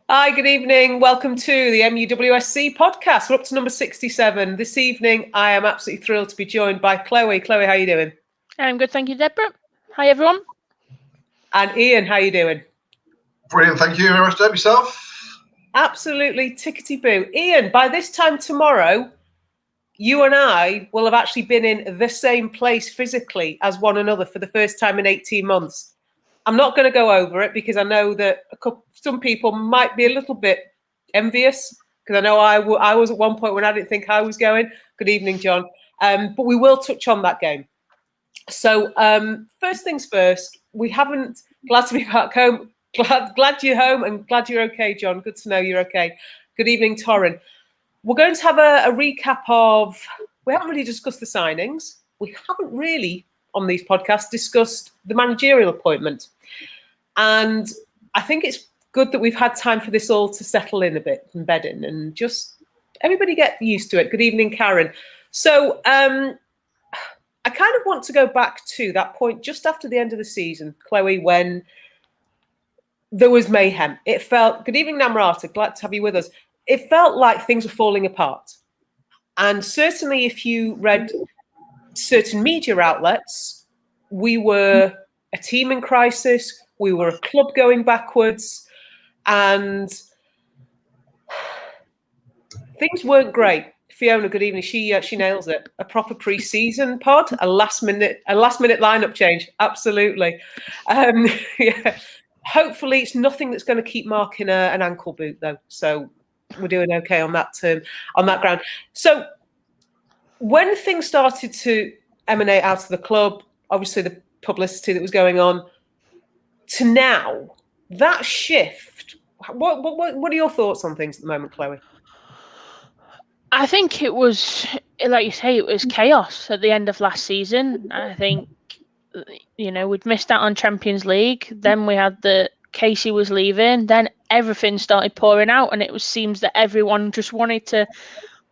Hi, good evening. Welcome to the MUWSC Podcast. We're up to number 67. This evening, I am absolutely thrilled to be joined by Chloe. Chloe, how are you doing? I'm good, thank you, Deborah. Hi, everyone. And Ian, how are you doing? Brilliant, thank you very much, Deb. Yourself? Absolutely tickety-boo. Ian, by this time tomorrow, you and I will have actually been in the same place physically as one another for the first time in 18 months. I'm not going to go over it because I know that some people might be a little bit envious because I know I was at one point when I didn't think I was going. Good evening, John. But we will touch on that game. So first things first, glad to be back home. Glad you're home and glad you're okay, John. Good to know you're okay. Good evening, Torrin. We're going to have a recap of, we haven't really discussed the signings. We haven't really, on these podcasts, discussed the managerial appointment. And I think it's good that we've had time for this all to settle in a bit and bed in and just everybody get used to it. Good evening, Karen. So I kind of want to go back to that point just after the end of the season, Chloe, when there was mayhem. It felt, good evening, Namrata, glad to have you with us. It felt like things were falling apart. And certainly if you read certain media outlets, we were a team in crisis, we were a club going backwards, and things weren't great. Fiona, good evening. She nails it. A proper pre-season pod, a last minute lineup change. Absolutely. Yeah. Hopefully, it's nothing that's going to keep Mark in an ankle boot, though. So we're doing okay on that ground. So when things started to emanate out of the club, obviously the publicity that was going on, to now, that shift, what are your thoughts on things at the moment, Chloe? I think it was, like you say, it was chaos at the end of last season. I think, we'd missed out on Champions League. Then we had Casey was leaving. Then everything started pouring out, and it seems that everyone just wanted to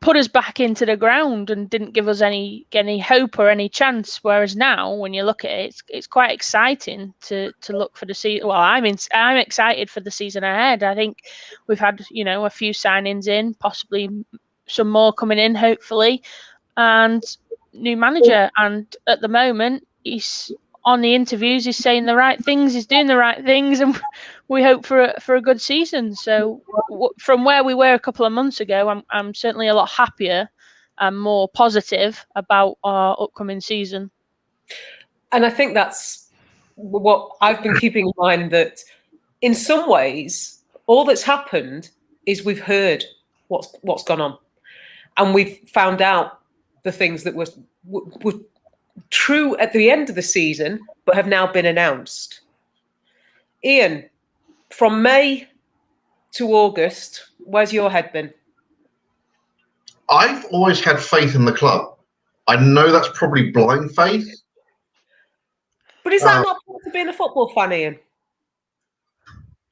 put us back into the ground and didn't give us any hope or any chance. Whereas now, when you look at it, it's quite exciting to look for the season. Well, I'm excited for the season ahead. I think we've had a few signings in, possibly some more coming in, hopefully, and new manager. And at the moment, he's on the interviews, he's saying the right things, he's doing the right things, and we hope for a good season. So from where we were a couple of months ago, I'm certainly a lot happier and more positive about our upcoming season. And I think that's what I've been keeping in mind, that in some ways, all that's happened is we've heard what's gone on, and we've found out the things that were true at the end of the season, but have now been announced. Ian, from May to August, where's your head been? I've always had faith in the club. I know that's probably blind faith. But is that not part of being a football fan, Ian?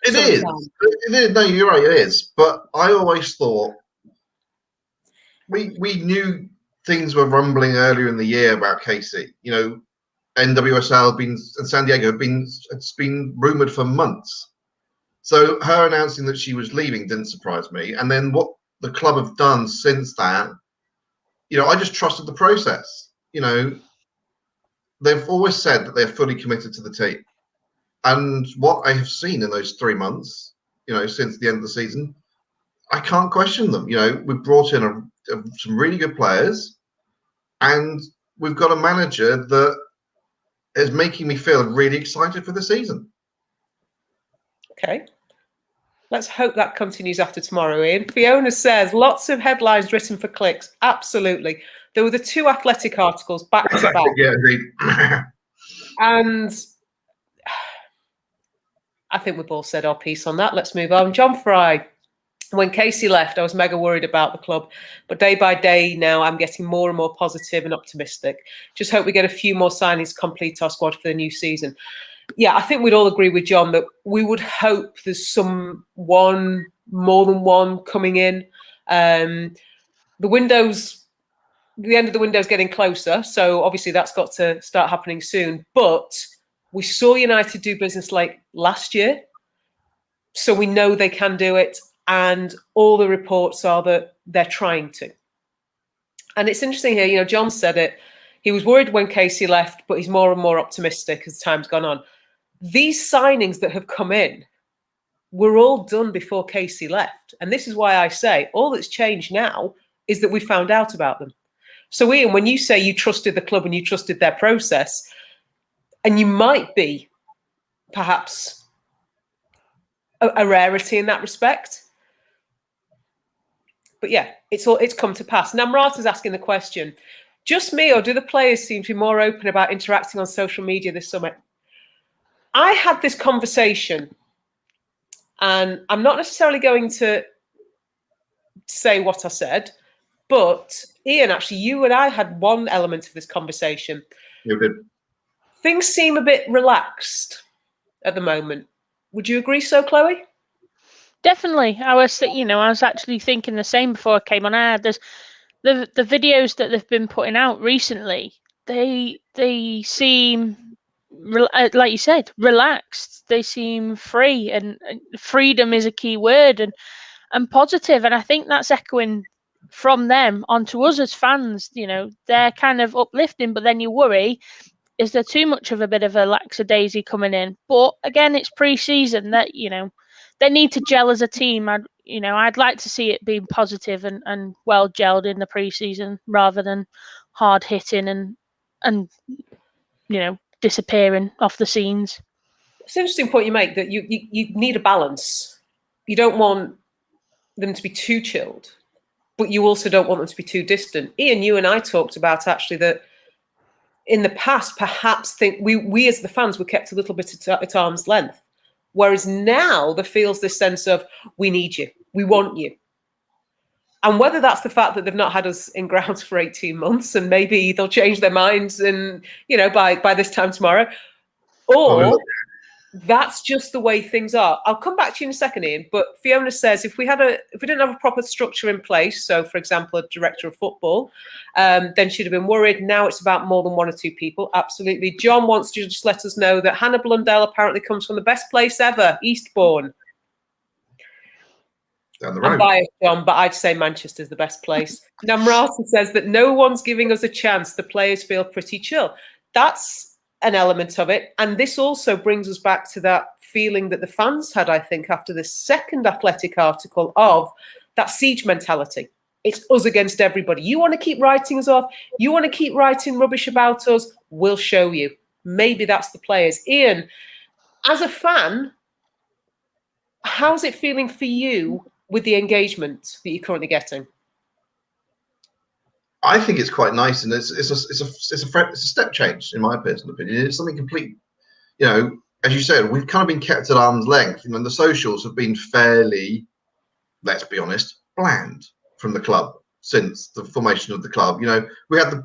It is. No, you're right, it is. But I always thought we knew things were rumbling earlier in the year about Casey. NWSL and San Diego it's been rumoured for months. So her announcing that she was leaving didn't surprise me. And then what the club have done since that, I just trusted the process. They've always said that they're fully committed to the team. And what I have seen in those 3 months, since the end of the season, I can't question them. We've brought in some really good players, and we've got a manager that is making me feel really excited for the season. Okay. Let's hope that continues after tomorrow, Ian. Fiona says, lots of headlines written for clicks. Absolutely. There were the 2 Athletic articles back to back. Yeah, indeed. And I think we've all said our piece on that. Let's move on. John Fry. When Casey left, I was mega worried about the club. But day by day now, I'm getting more and more positive and optimistic. Just hope we get a few more signings to complete our squad for the new season. Yeah, I think we'd all agree with John that we would hope there's more than one coming in. The end of the window's getting closer. So obviously that's got to start happening soon. But we saw United do business like last year. So we know they can do it, and all the reports are that they're trying to. And it's interesting here, John said it. He was worried when Casey left, but he's more and more optimistic as time's gone on. These signings that have come in were all done before Casey left. And this is why I say all that's changed now is that we found out about them. So, Ian, when you say you trusted the club and you trusted their process, and you might be perhaps a rarity in that respect. But yeah, it's come to pass. Namrata's asking the question, just me or do the players seem to be more open about interacting on social media this summer? I had this conversation, and I'm not necessarily going to say what I said, but Ian, actually, you and I had one element of this conversation. You did. Things seem a bit relaxed at the moment. Would you agree so, Chloe? Definitely. I was actually thinking the same before I came on air. There's the videos that they've been putting out recently. They seem, like you said, relaxed. They seem free, and freedom is a key word, and positive. And I think that's echoing from them onto us as fans. They're kind of uplifting, but then you worry, is there too much of a bit of a lackadaisy coming in? But again, it's pre-season. That they need to gel as a team. I'd like to see it being positive and well gelled in the pre-season rather than hard hitting and disappearing off the scenes. It's an interesting point you make, that you need a balance. You don't want them to be too chilled, but you also don't want them to be too distant. Ian, you and I talked about actually that in the past, perhaps we as the fans were kept a little bit at arm's length. Whereas now there feels this sense of, we need you, we want you. And whether that's the fact that they've not had us in grounds for 18 months and maybe they'll change their minds and, by this time tomorrow, or that's just the way things are. I'll come back to you in a second, Ian, but Fiona says if we didn't have a proper structure in place, so for example, a director of football, then she'd have been worried. Now it's about more than one or two people. Absolutely. John wants to just let us know that Hannah Blundell apparently comes from the best place ever, Eastbourne. Down the road. I'm biased, John, but I'd say Manchester's the best place. Namrata says that no one's giving us a chance. The players feel pretty chill. That's an element of it. And this also brings us back to that feeling that the fans had, I think, after the second Athletic article, of that siege mentality. It's us against everybody. You want to keep writing us off? You want to keep writing rubbish about us? We'll show you. Maybe that's the players. Ian, as a fan, how's it feeling for you with the engagement that you're currently getting? I think it's quite nice, and it's a step change in my personal opinion. It's something complete, as you said, we've kind of been kept at arm's length. The socials have been fairly, let's be honest, bland from the club since the formation of the club. We had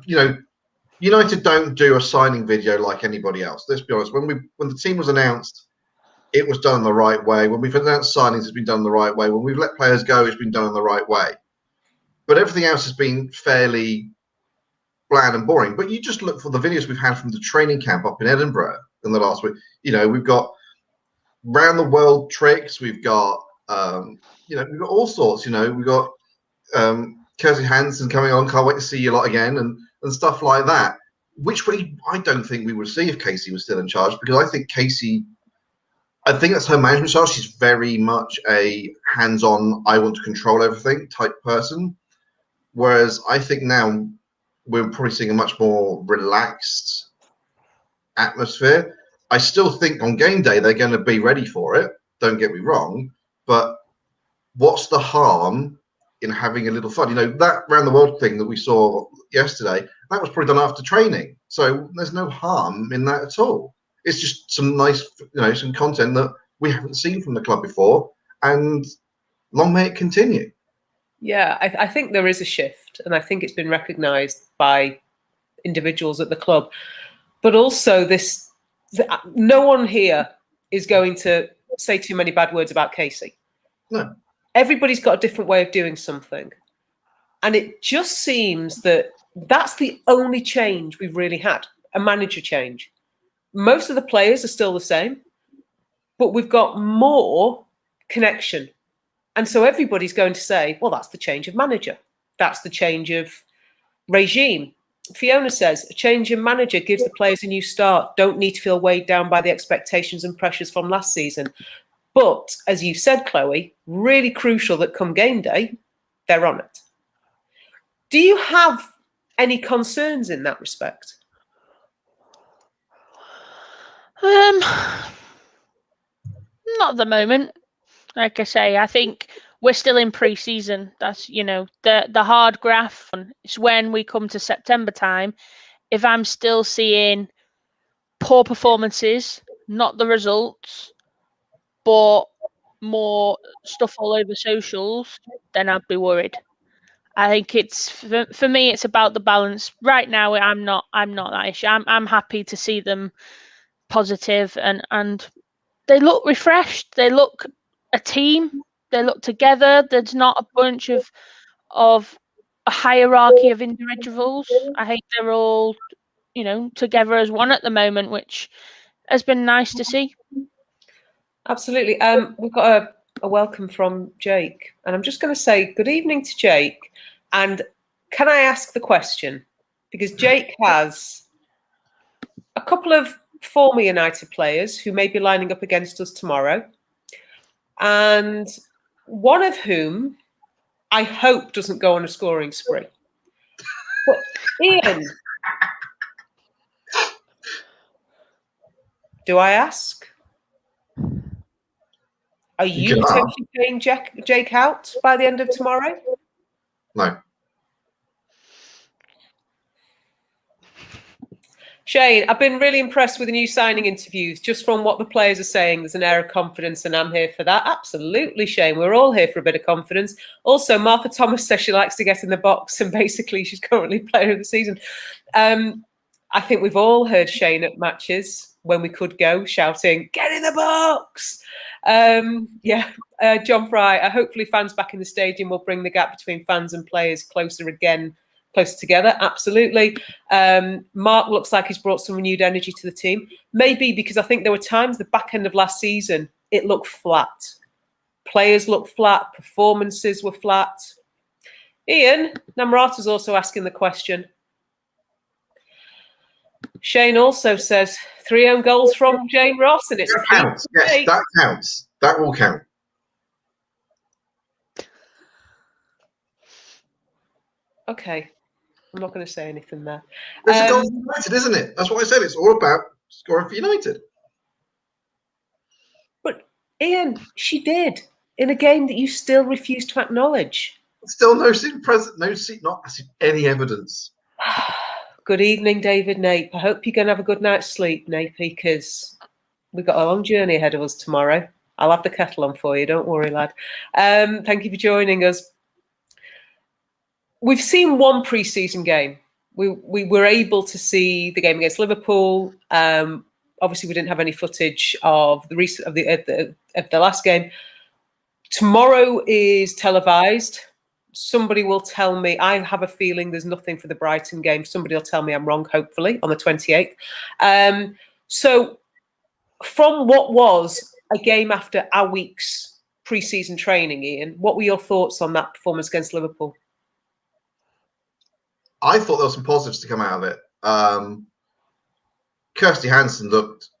United don't do a signing video like anybody else. Let's be honest. When the team was announced, it was done the right way. When we've announced signings, it's been done the right way. When we've let players go, it's been done in the right way. But everything else has been fairly bland and boring. But you just look for the videos we've had from the training camp up in Edinburgh in the last week. We've got round the world tricks. We've got, we've got all sorts. We've got Kirsty Hansen coming on. Can't wait to see you lot again, and stuff like that. Which I don't think we would see if Casey was still in charge, because I think that's her management style. She's very much a hands-on, I want to control everything type person. Whereas I think now we're probably seeing a much more relaxed atmosphere. I still think on game day they're going to be ready for it. Don't get me wrong. But what's the harm in having a little fun? That round the world thing that we saw yesterday, that was probably done after training. So there's no harm in that at all. It's just some nice, some content that we haven't seen from the club before, and long may it continue. Yeah, I think there is a shift, and I think it's been recognised by individuals at the club. But also no one here is going to say too many bad words about Casey. No. Everybody's got a different way of doing something. And it just seems that that's the only change we've really had, a manager change. Most of the players are still the same, but we've got more connection. And so everybody's going to say, well, that's the change of manager. That's the change of regime. Fiona says, a change in manager gives the players a new start. Don't need to feel weighed down by the expectations and pressures from last season. But, as you said, Chloe, really crucial that come game day, they're on it. Do you have any concerns in that respect? Not at the moment. Like I say, I think we're still in pre-season. That's, the hard graph. It's when we come to September time. If I'm still seeing poor performances, not the results, but more stuff all over socials, then I'd be worried. I think it's for me. It's about the balance. Right now, I'm not that issue. I'm happy to see them positive and they look refreshed. They look a team. They look together. There's not a bunch of a hierarchy of individuals. I think they're all, together as one at the moment, which has been nice to see. Absolutely. We've got a welcome from Jake, and I'm just going to say good evening to Jake. And can I ask the question? Because Jake has a couple of former United players who may be lining up against us tomorrow, and one of whom I hope doesn't go on a scoring spree. But Ian, do I ask? Are you potentially paying Jake out by the end of tomorrow? No. Shane, I've been really impressed with the new signing interviews. Just from what the players are saying, there's an air of confidence, and I'm here for that. Absolutely, Shane. We're all here for a bit of confidence. Also, Martha Thomas says she likes to get in the box, and basically she's currently player of the season. I think we've all heard Shane at matches when we could go shouting, "Get in the box!" John Fry, hopefully fans back in the stadium will bring the gap between fans and players closer together. Absolutely. Mark looks like he's brought some renewed energy to the team. Maybe because I think there were times the back end of last season, it looked flat. Players looked flat. Performances were flat. Ian, Namrata's also asking the question. Shane also says 3 own goals from Jane Ross, and it's that counts. Yes, that counts. That will count. Okay, I'm not going to say anything there. It's a goal for United, isn't it? That's what I said. It's all about scoring for United. But Ian, she did in a game that you still refuse to acknowledge. Still no scene present, not any evidence. Good evening, David Nape. I hope you're going to have a good night's sleep, Nape, because we've got a long journey ahead of us tomorrow. I'll have the kettle on for you. Don't worry, lad. Thank you for joining us. We've seen one pre-season game. We were able to see the game against Liverpool. Obviously, we didn't have any footage of the last game. Tomorrow is televised. Somebody will tell me. I have a feeling there's nothing for the Brighton game. Somebody will tell me I'm wrong, hopefully, on the 28th. So from what was a game after our week's pre-season training, Ian, what were your thoughts on that performance against Liverpool? I thought there were some positives to come out of it. Kirsty Hansen looked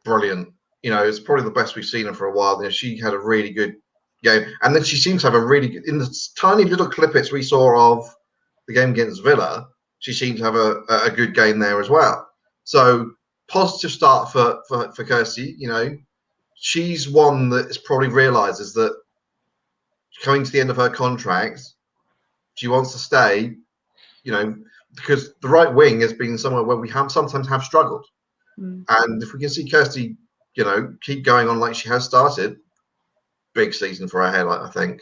brilliant. It's probably the best we've seen her for a while. She had a really good game, and then she seems to have a really good, in the tiny little clippets we saw of the game against Villa, she seemed to have a good game there as well. So positive start for Kirsty. She's one that probably realizes that coming to the end of her contract, she wants to stay, because the right wing has been somewhere where we sometimes have struggled. And if we can see Kirsty, keep going on like she has started, big season for her highlight, I think.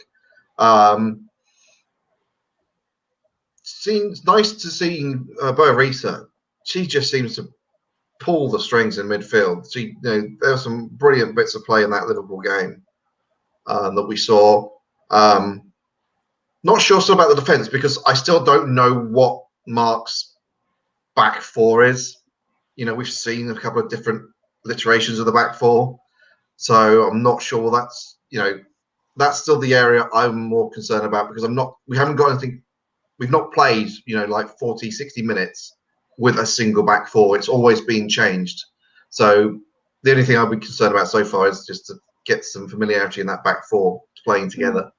Seems nice to see Boarisa. She just seems to pull the strings in midfield. There were some brilliant bits of play in that Liverpool game that we saw. Not sure still about the defence, because I still don't know what Mark's back four is. We've seen a couple of different iterations of the back four, so I'm not sure that's that's still the area I'm more concerned about, because we haven't got anything. We've not played, like 40, 60 minutes with a single back four. It's always been changed. So the only thing I'll be concerned about so far is just to get some familiarity in that back four playing together.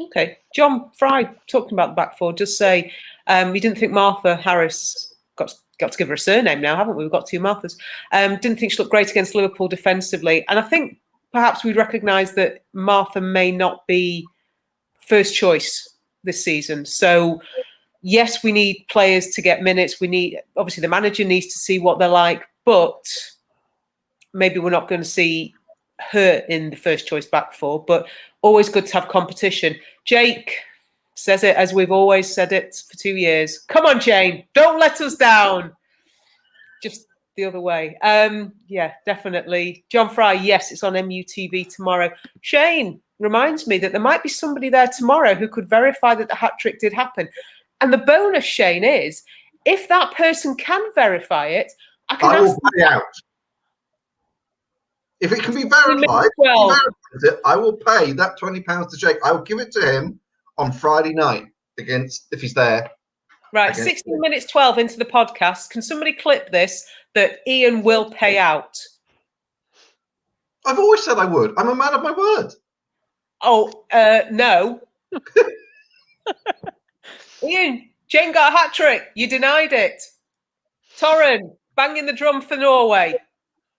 Okay. John Fry, talking about the back four, just say you didn't think Martha Harris got to give her a surname now, haven't we? We've got two Marthas. Didn't think she looked great against Liverpool defensively. And I think perhaps we'd recognise that Martha may not be first choice this season. So, yes, we need players to get minutes. Obviously, the manager needs to see what they're like, but maybe we're not going to see her in the first choice back four. But always good to have competition. Jake says it as we've always said it for 2 years. Come on, Jane, don't let us down. Just the other way. Yeah, definitely. John Fry, yes, it's on MUTV tomorrow. Shane reminds me that there might be somebody there tomorrow who could verify that the hat-trick did happen. And the bonus, Shane, is if that person can verify it, I will pay out. If it can be verified, I will pay that £20 to Jake. I will give it to him on Friday night if he's there. Right, 16 minutes 12 into the podcast. Can somebody clip this that Ian will pay out? I've always said I would. I'm a man of my word. Oh, no. Ian, Jane got a hat-trick. You denied it. Torren, banging the drum for Norway.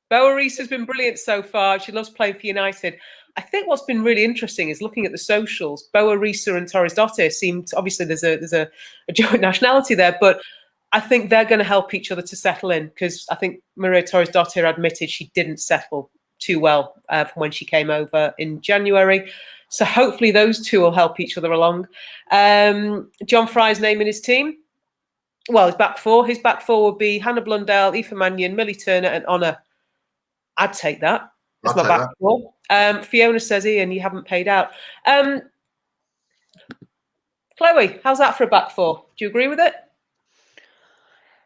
Boa Reese has been brilliant so far. She loves playing for United. I think what's been really interesting is looking at the socials. Boa Reese and Torres Dottir seemed, obviously there's a joint nationality there, but I think they're going to help each other to settle in, because I think Maria Torres Dottir admitted she didn't settle too well from when she came over in January. So hopefully those two will help each other along. John Fry's naming his team. Well, his back four. His back four would be Hannah Blundell, Aoife Mannion, Millie Turner and Honor. I'd take that. That's my back four. Fiona says, Ian, you haven't paid out. Chloe, how's that for a back four? Do you agree with it?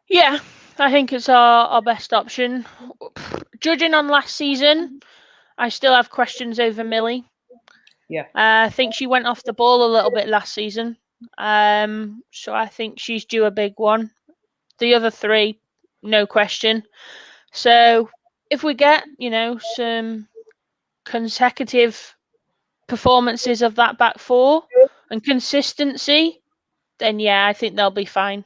Yeah, I think it's our best option. Judging on last season, I still have questions over Millie. Yeah. I think she went off the ball a little bit last season. So I think she's due a big one. The other three, no question. So if we get, some consecutive performances of that back four and consistency, then yeah, I think they'll be fine.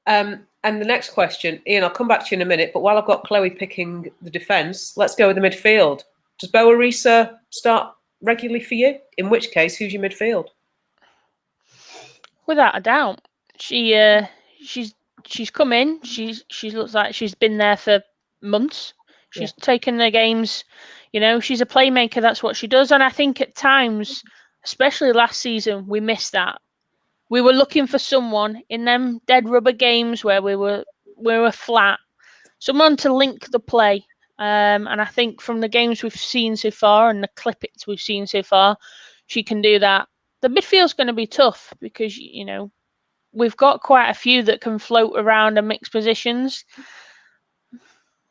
And the next question, Ian, I'll come back to you in a minute, but while I've got Chloe picking the defence, let's go with the midfield. Does Boa Reese start regularly for you? In which case, who's your midfield? Without a doubt. She's come in. She looks like she's been there for months. She's taken the games. She's a playmaker. That's what she does. And I think at times, especially last season, we missed that. We were looking for someone in them dead rubber games where we were flat, someone to link the play. And I think from the games we've seen so far and the clippings we've seen so far, she can do that. The midfield's going to be tough because, we've got quite a few that can float around and mix positions.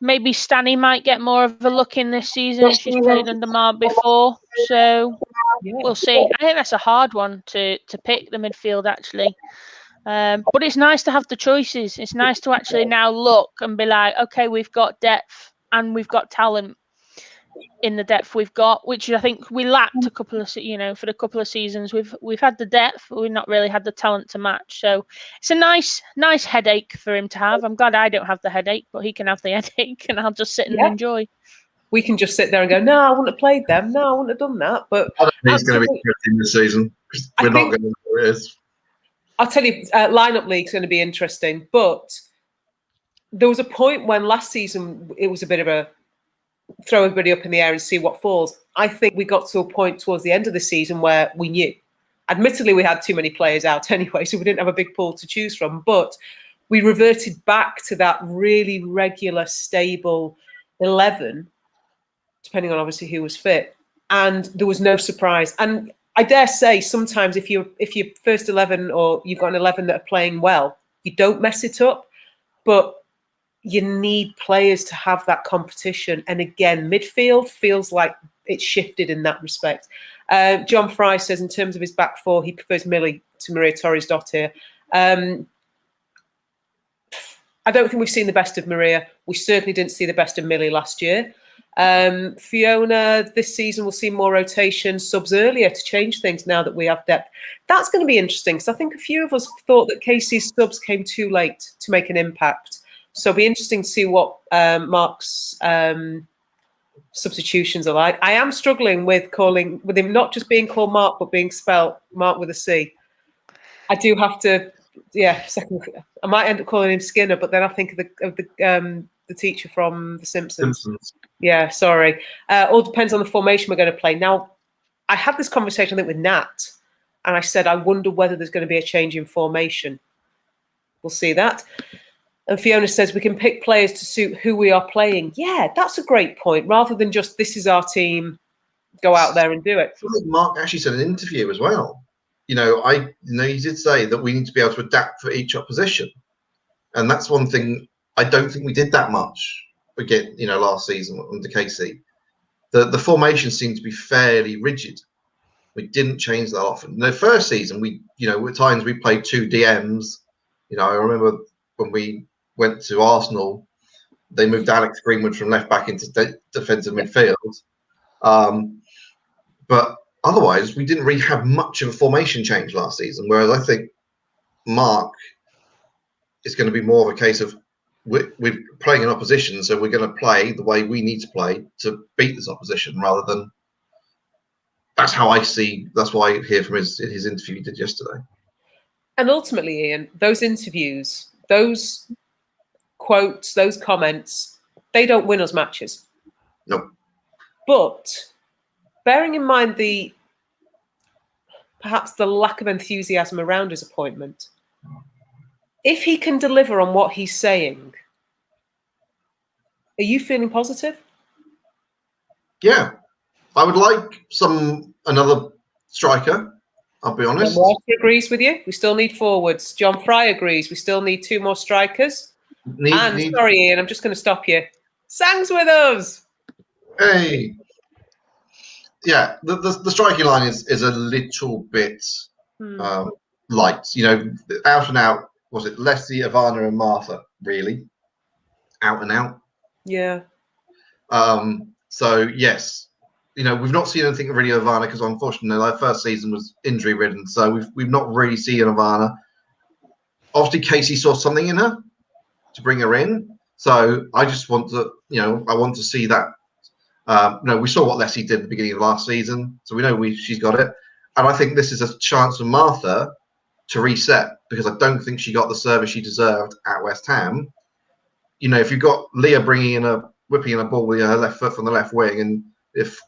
Maybe Stanny might get more of a look in this season. She's played under Mark before. So we'll see. I think that's a hard one to pick, the midfield, actually. But it's nice to have the choices. It's nice to actually now look and be like, okay, we've got depth and we've got talent in the depth we've got, which I think we lacked a couple of, for the couple of seasons. We've had the depth, but we've not really had the talent to match. So it's a nice headache for him to have. I'm glad I don't have the headache, but he can have the headache, and I'll just sit and enjoy. We can just sit there and go, no, I wouldn't have played them. No, I wouldn't have done that. But I don't think he's going to be good in this season. We're not going to know who it is. I'll tell you, lineup league's going to be interesting. But there was a point when last season it was a bit of a throw everybody up in the air and see what falls. I think we got to a point towards the end of the season where we knew. Admittedly, we had too many players out anyway, so we didn't have a big pool to choose from. But we reverted back to that really regular, stable 11, depending on obviously who was fit. And there was no surprise. And I dare say sometimes if you're first 11 or you've got an 11 that are playing well, you don't mess it up. But you need players to have that competition. And again, midfield feels like it's shifted in that respect. John Fry says in terms of his back four, he prefers Millie to Maria Torres-Dottir. I don't think we've seen the best of Maria. We certainly didn't see the best of Millie last year. Fiona, this season we'll see more rotation, subs earlier to change things now that we have depth. That's going to be interesting because I think a few of us thought that Casey's subs came too late to make an impact. So it'll be interesting to see what Mark's substitutions are like. I am struggling with him not just being called Mark, but being spelled Mark with a C. I do have to, I might end up calling him Skinner, but then I think of the teacher from The Simpsons. Yeah, sorry. All depends on the formation we're going to play. Now, I had this conversation, I think, with Nat, and I said, I wonder whether there's going to be a change in formation. We'll see that. And Fiona says, we can pick players to suit who we are playing. Yeah, that's a great point. Rather than just, this is our team, go out there and do it. I think Mark actually said in an interview as well. He did say that we need to be able to adapt for each opposition. And that's one thing I don't think we did that much again, last season under Casey. The formation seemed to be fairly rigid. We didn't change that often. The first season, at times we played two DMs. I remember when we went to Arsenal, they moved Alex Greenwood from left back into defensive midfield. But otherwise, we didn't really have much of a formation change last season. Whereas I think Mark is going to be more of a case of we're playing an opposition, so we're going to play the way we need to play to beat this opposition, rather than. That's how I see. That's why I hear from his interview he did yesterday. And ultimately, Ian, those interviews, those quotes, those comments, they don't win us matches. No. But bearing in mind perhaps the lack of enthusiasm around his appointment, if he can deliver on what he's saying, are you feeling positive? Yeah. I would like another striker, I'll be honest. John Walker agrees with you. We still need forwards. John Fry agrees. We still need two more strikers. Sorry, Ian, I'm just going to stop you. Sang's with us. Hey. Yeah, the striking line is a little bit light. Out and out, was it Leslie, Ivana and Martha, really? Out and out? Yeah. So, yes. We've not seen anything really of Ivana because, unfortunately, our first season was injury-ridden. So we've not really seen Ivana. Obviously, Casey saw something in her to bring her in. So I just want to, I want to see that. We saw what Leslie did at the beginning of last season. So we know she's got it. And I think this is a chance for Martha to reset, because I don't think she got the service she deserved at West Ham. If you've got Leah whipping in a ball with her left foot from the left wing, and if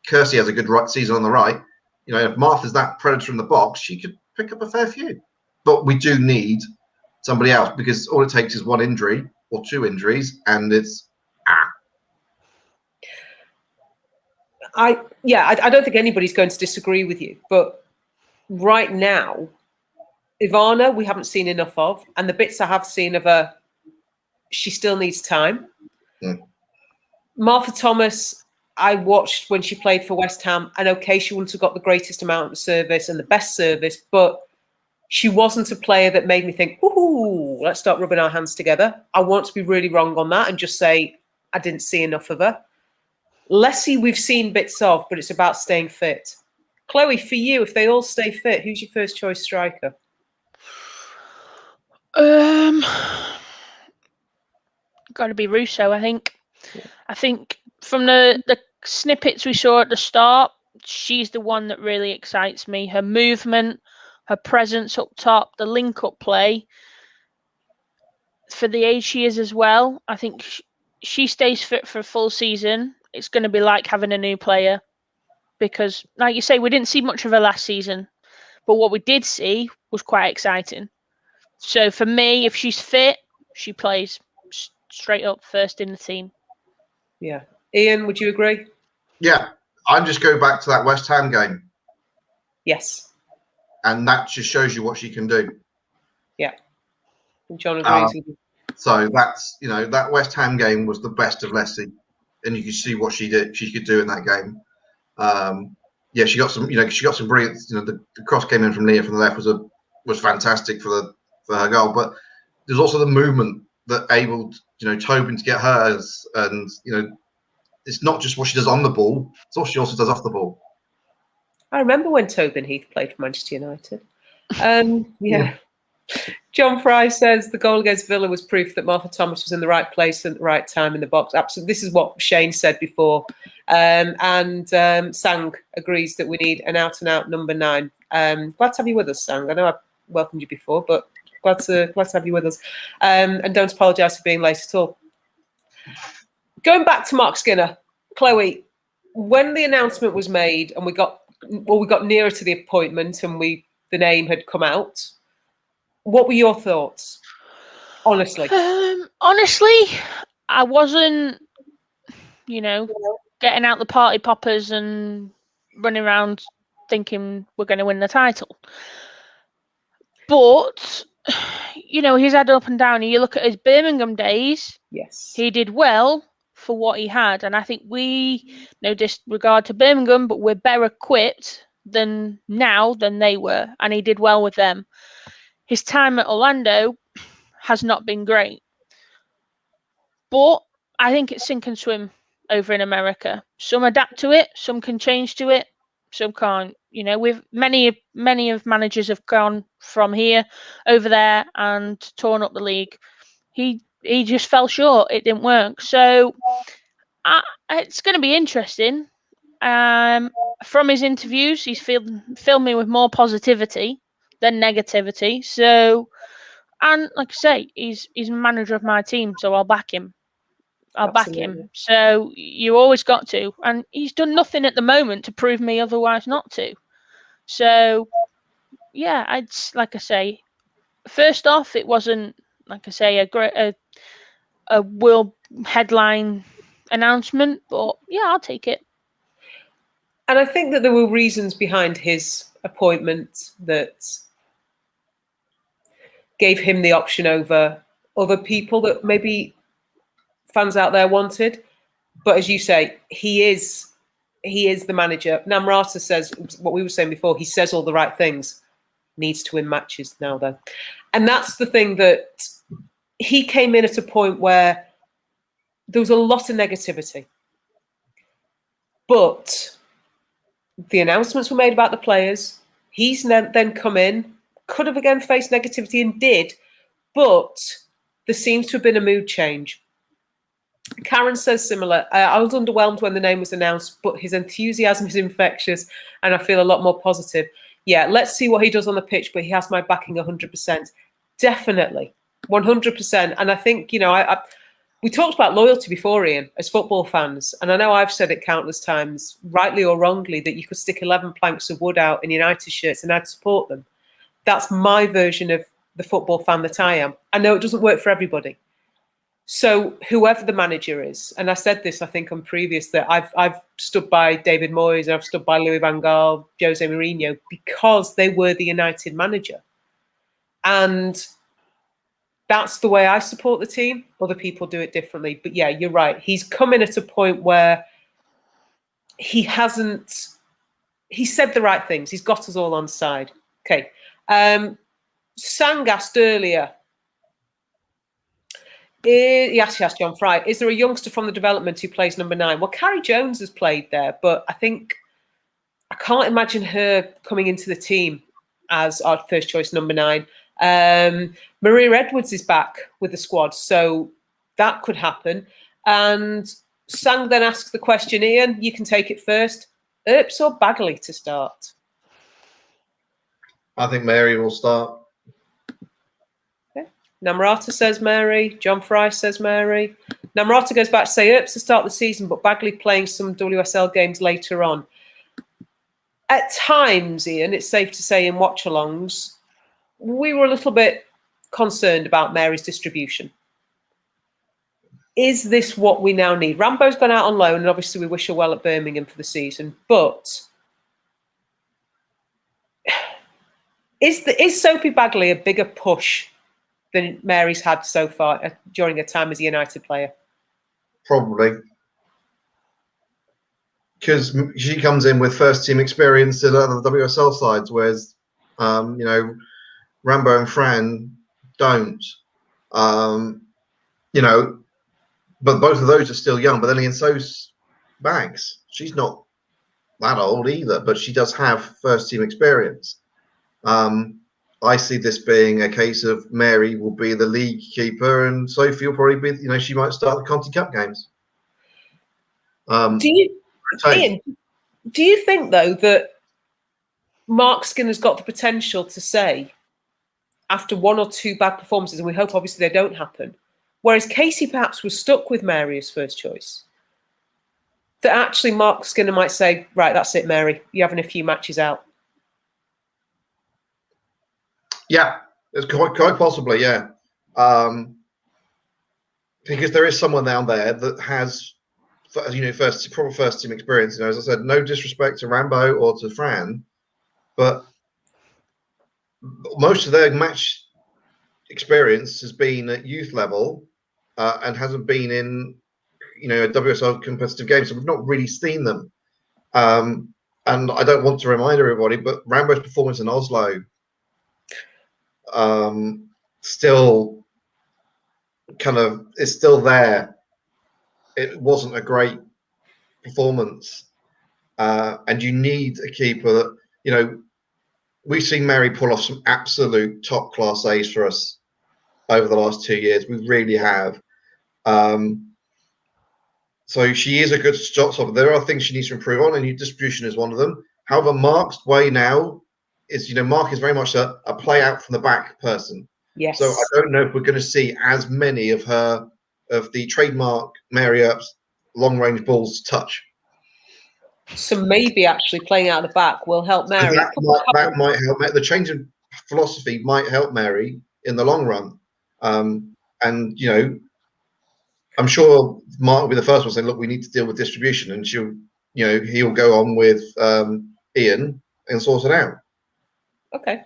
Kirsty has a good season on the right, if Martha's that predator in the box, she could pick up a fair few. But we do need somebody else, because all it takes is one injury or two injuries, and it's I don't think anybody's going to disagree with you, but right now, Ivana, we haven't seen enough of, and the bits I have seen of her, she still needs time. Martha Thomas, I watched when she played for West Ham, and okay, she wouldn't have got the greatest amount of service and the best service, but she wasn't a player that made me think, ooh, let's start rubbing our hands together. I want to be really wrong on that and just say I didn't see enough of her. Leslie, we've seen bits of, but it's about staying fit. Chloe, for you, if they all stay fit, who's your first choice striker? Got to be Russo, I think. Yeah. I think from the snippets we saw at the start, she's the one that really excites me. Her movement, her presence up top, the link-up play. For the age she is as well, I think she stays fit for a full season. It's going to be like having a new player, because, like you say, we didn't see much of her last season, but what we did see was quite exciting. So for me, if she's fit, she plays straight up first in the team. Yeah. Ian, would you agree? Yeah. I'm just going back to that West Ham game. Yes. And that just shows you what she can do. Yeah. John agrees with you. So that's, that West Ham game was the best of Leslie. And you could see what she could do in that game. She got some. She got some brilliant. The cross came in from Leah from the left was fantastic for her goal. But there's also the movement that enabled Tobin to get hers, and it's not just what she does on the ball; it's what she also does off the ball. I remember when Tobin Heath played for Manchester United. Yeah. John Fry says the goal against Villa was proof that Martha Thomas was in the right place at the right time in the box. Absolutely. This is what Shane said before. And Sang agrees that we need an out-and-out number 9. Glad to have you with us, Sang. I know I've welcomed you before, but glad to have you with us. And don't apologise for being late at all. Going back to Mark Skinner, Chloe, when the announcement was made and we got nearer to the appointment and the name had come out, what were your thoughts? Honestly, I wasn't, getting out the party poppers and running around thinking we're going to win the title. But, he's had up and down. You look at his Birmingham days. Yes, he did well for what he had, and I think we, no disregard to Birmingham, but we're better equipped than they were, and he did well with them. His time at Orlando has not been great. But I think it's sink and swim over in America. Some adapt to it, some can change to it, some can't. With many of managers have gone from here over there and torn up the league. He just fell short. It didn't work. So it's going to be interesting. From his interviews, he's filled me with more positivity than negativity. So, and like I say, he's manager of my team, so I'll back him. Back him. So you always got to, and he's done nothing at the moment to prove me otherwise not to. So, yeah, like I say, first off, it wasn't, like I say, a world headline announcement, but yeah, I'll take it. And I think that there were reasons behind his appointment that gave him the option over other people that maybe fans out there wanted. But as you say, he is the manager. Namrata says what we were saying before. He says all the right things. Needs to win matches now, though. And that's the thing, that he came in at a point where there was a lot of negativity. But the announcements were made about the players. He's then come in, could have again faced negativity and did, but there seems to have been a mood change. Karen says similar. I was underwhelmed when the name was announced, but his enthusiasm is infectious and I feel a lot more positive. Yeah, let's see what he does on the pitch, but he has my backing 100%. Definitely, 100%. And I think, we talked about loyalty before, Ian, as football fans. And I know I've said it countless times, rightly or wrongly, that you could stick 11 planks of wood out in United shirts and I'd support them. That's my version of the football fan that I am. I know it doesn't work for everybody. So whoever the manager is, and I said this, I think, on previous, that I've stood by David Moyes, I've stood by Louis van Gaal, Jose Mourinho, because they were the United manager. And that's the way I support the team. Other people do it differently. But yeah, you're right. He's come in at a point where he said the right things. He's got us all on side. Okay. Sang asked earlier, he asked John Fry, is there a youngster from the development who plays number 9? Well, Carrie Jones has played there, but I can't imagine her coming into the team as our first choice number 9. Maria Edwards is back with the squad, so that could happen. And Sang then asks the question, Ian, you can take it first. Earps or Bagley to start? I think Mary will start. Okay. Namrata says Mary. John Fry says Mary. Namrata goes back to say Earps to start the season, but Bagley playing some WSL games later on. At times, Ian, it's safe to say in watch-alongs, we were a little bit concerned about Mary's distribution. Is this what we now need? Rambo's gone out on loan, and obviously we wish her well at Birmingham for the season. But is Sophie Bagley a bigger push than Mary's had so far during her time as a United player? Probably. because she comes in with first team experience at other WSL sides, whereas Rambo and Fran don't. But both of those are still young. But then again, so's Bags. She's not that old either, but she does have first team experience. I see this being a case of Mary will be the league keeper and Sophie will probably be, she might start the Conti Cup games. Ian, do you think, though, that Mark Skinner's got the potential to say, after one or two bad performances, and we hope obviously they don't happen, whereas Casey perhaps was stuck with Mary as first choice, that actually Mark Skinner might say, right, that's it, Mary, you're having a few matches out? Yeah, it's quite possibly, yeah. Because there is someone down there that has, proper first team experience. As I said, no disrespect to Rambo or to Fran, but most of their match experience has been at youth level and hasn't been in, a WSL competitive game. So we've not really seen them. And I don't want to remind everybody, but Rambo's performance in Oslo still is still there. It wasn't a great performance, and you need a keeper that we've seen Mary pull off some absolute top class A's for us over the last 2 years. We really have. So she is a good shot stopper. There are things she needs to improve on, and distribution is one of them. However, Mark's way now is, Mark is very much a play out from the back person. Yes. So I don't know if we're going to see as many of the trademark Mary Earp's long range balls touch. So maybe actually playing out of the back will help Mary. That might help. The change of philosophy might help Mary in the long run. And I'm sure Mark will be the first one saying, "Look, we need to deal with distribution," and he'll go on with Ian and sort it out. Okay.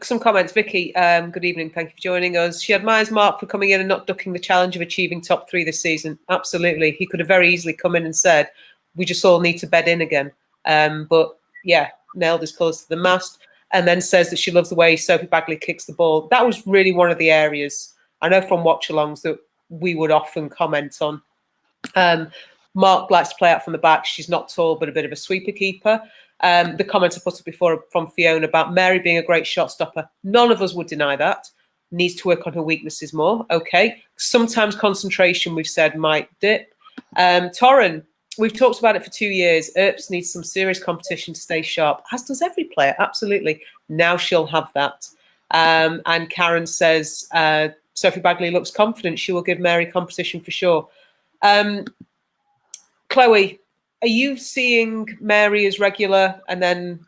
Some comments. Vicky, good evening. Thank you for joining us. She admires Mark for coming in and not ducking the challenge of achieving top 3 this season. Absolutely. He could have very easily come in and said, we just all need to bed in again. But yeah, nailed his colours to the mast. And then says that she loves the way Sophie Bagley kicks the ball. That was really one of the areas, I know from watch-alongs, that we would often comment on. Mark likes to play out from the back. She's not tall, but a bit of a sweeper keeper. The comment I put up before from Fiona about Mary being a great shot stopper. None of us would deny that. Needs to work on her weaknesses more. Okay. Sometimes concentration, we've said, might dip. Torren, we've talked about it for 2 years. Earps needs some serious competition to stay sharp, as does every player. Absolutely. Now she'll have that. And Karen says, Sophie Bagley looks confident. She will give Mary competition for sure. Chloe, are you seeing Mary as regular and then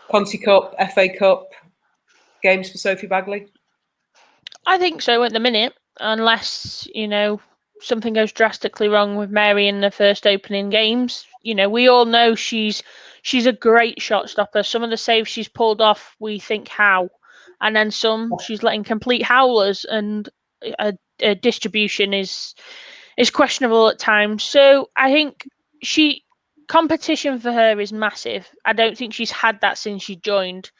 Conti Cup, FA Cup games for Sophie Bagley? I think so at the minute, unless, something goes drastically wrong with Mary in the first opening games. We all know she's a great shot stopper. Some of the saves she's pulled off, we think how. And then some, she's letting complete howlers, and a distribution is questionable at times. So I think competition for her is massive. I don't think she's had that since she joined.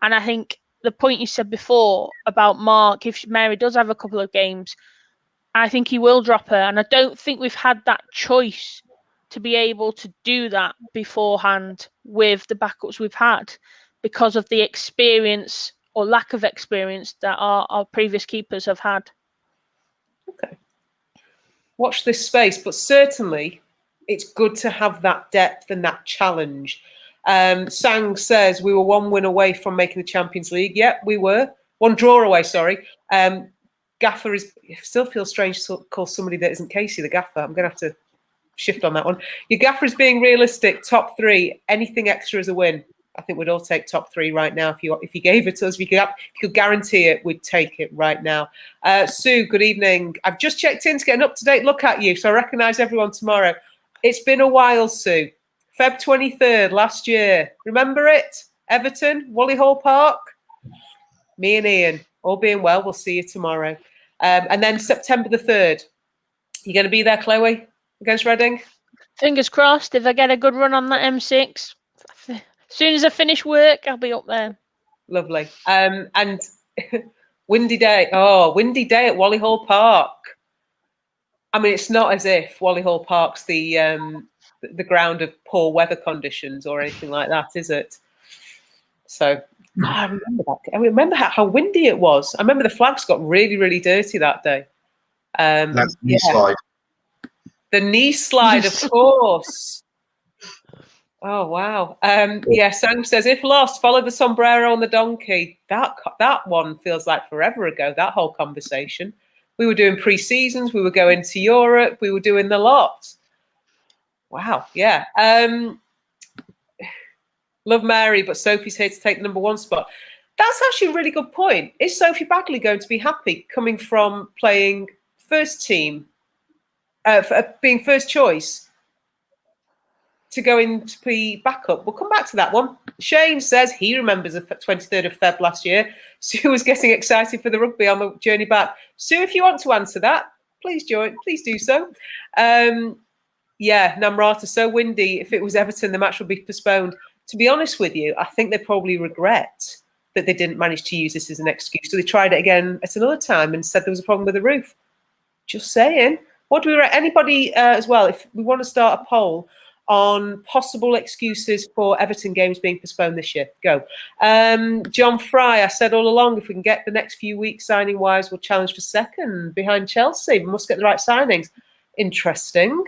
And I think the point you said before about Mark, if Mary does have a couple of games, I think he will drop her. And I don't think we've had that choice to be able to do that beforehand with the backups we've had because of the experience or lack of experience that our previous keepers have had. Okay. Watch this space, but certainly it's good to have that depth and that challenge. Sang says we were 1 win away from making the Champions League. Yep, we were. 1 draw away, sorry. Gaffer still feels strange to call somebody that isn't Casey the gaffer. I'm going to have to shift on that one. Your gaffer is being realistic. Top 3, anything extra is a win. I think we'd all take top 3 right now. If you gave it to us, if you could guarantee it, we'd take it right now. Sue, good evening. I've just checked in to get an up-to-date look at you, so I recognise everyone tomorrow. It's been a while, Sue. Feb 23rd last year. Remember it? Everton, Wally Hall Park. Me and Ian, all being well, we'll see you tomorrow. And then September the 3rd. You going to be there, Chloe, against Reading? Fingers crossed. If I get a good run on that M6, as soon as I finish work, I'll be up there. Lovely. And windy day. Oh, windy day at Wally Hall Park. I mean, it's not as if Wally Hall Park's the ground of poor weather conditions or anything like that, is it? So I remember that. I remember how windy it was. I remember the flags got really, really dirty that day. That's the knee slide. The knee slide, of course. Oh wow. Sang says, if lost, follow the sombrero on the donkey. That one feels like forever ago. That whole conversation. We were doing pre-seasons. We were going to Europe. We were doing the lot. Wow. Yeah. Love Mary, but Sophie's here to take the number 1 spot. That's actually a really good point. Is Sophie Bagley going to be happy coming from playing first team, being first choice, to go in to be backup? We'll come back to that one. Shane says he remembers the 23rd of Feb last year. Sue was getting excited for the rugby on the journey back. Sue, if you want to answer that, please do so. Namrata, so windy. If it was Everton, the match would be postponed. To be honest with you, I think they probably regret that they didn't manage to use this as an excuse. So they tried it again at another time and said there was a problem with the roof. Just saying. What do we rate? Anybody as well, if we want to start a poll on possible excuses for Everton games being postponed this year. Go. John Fry, I said all along, if we can get the next few weeks signing-wise, we'll challenge for second behind Chelsea. We must get the right signings. Interesting.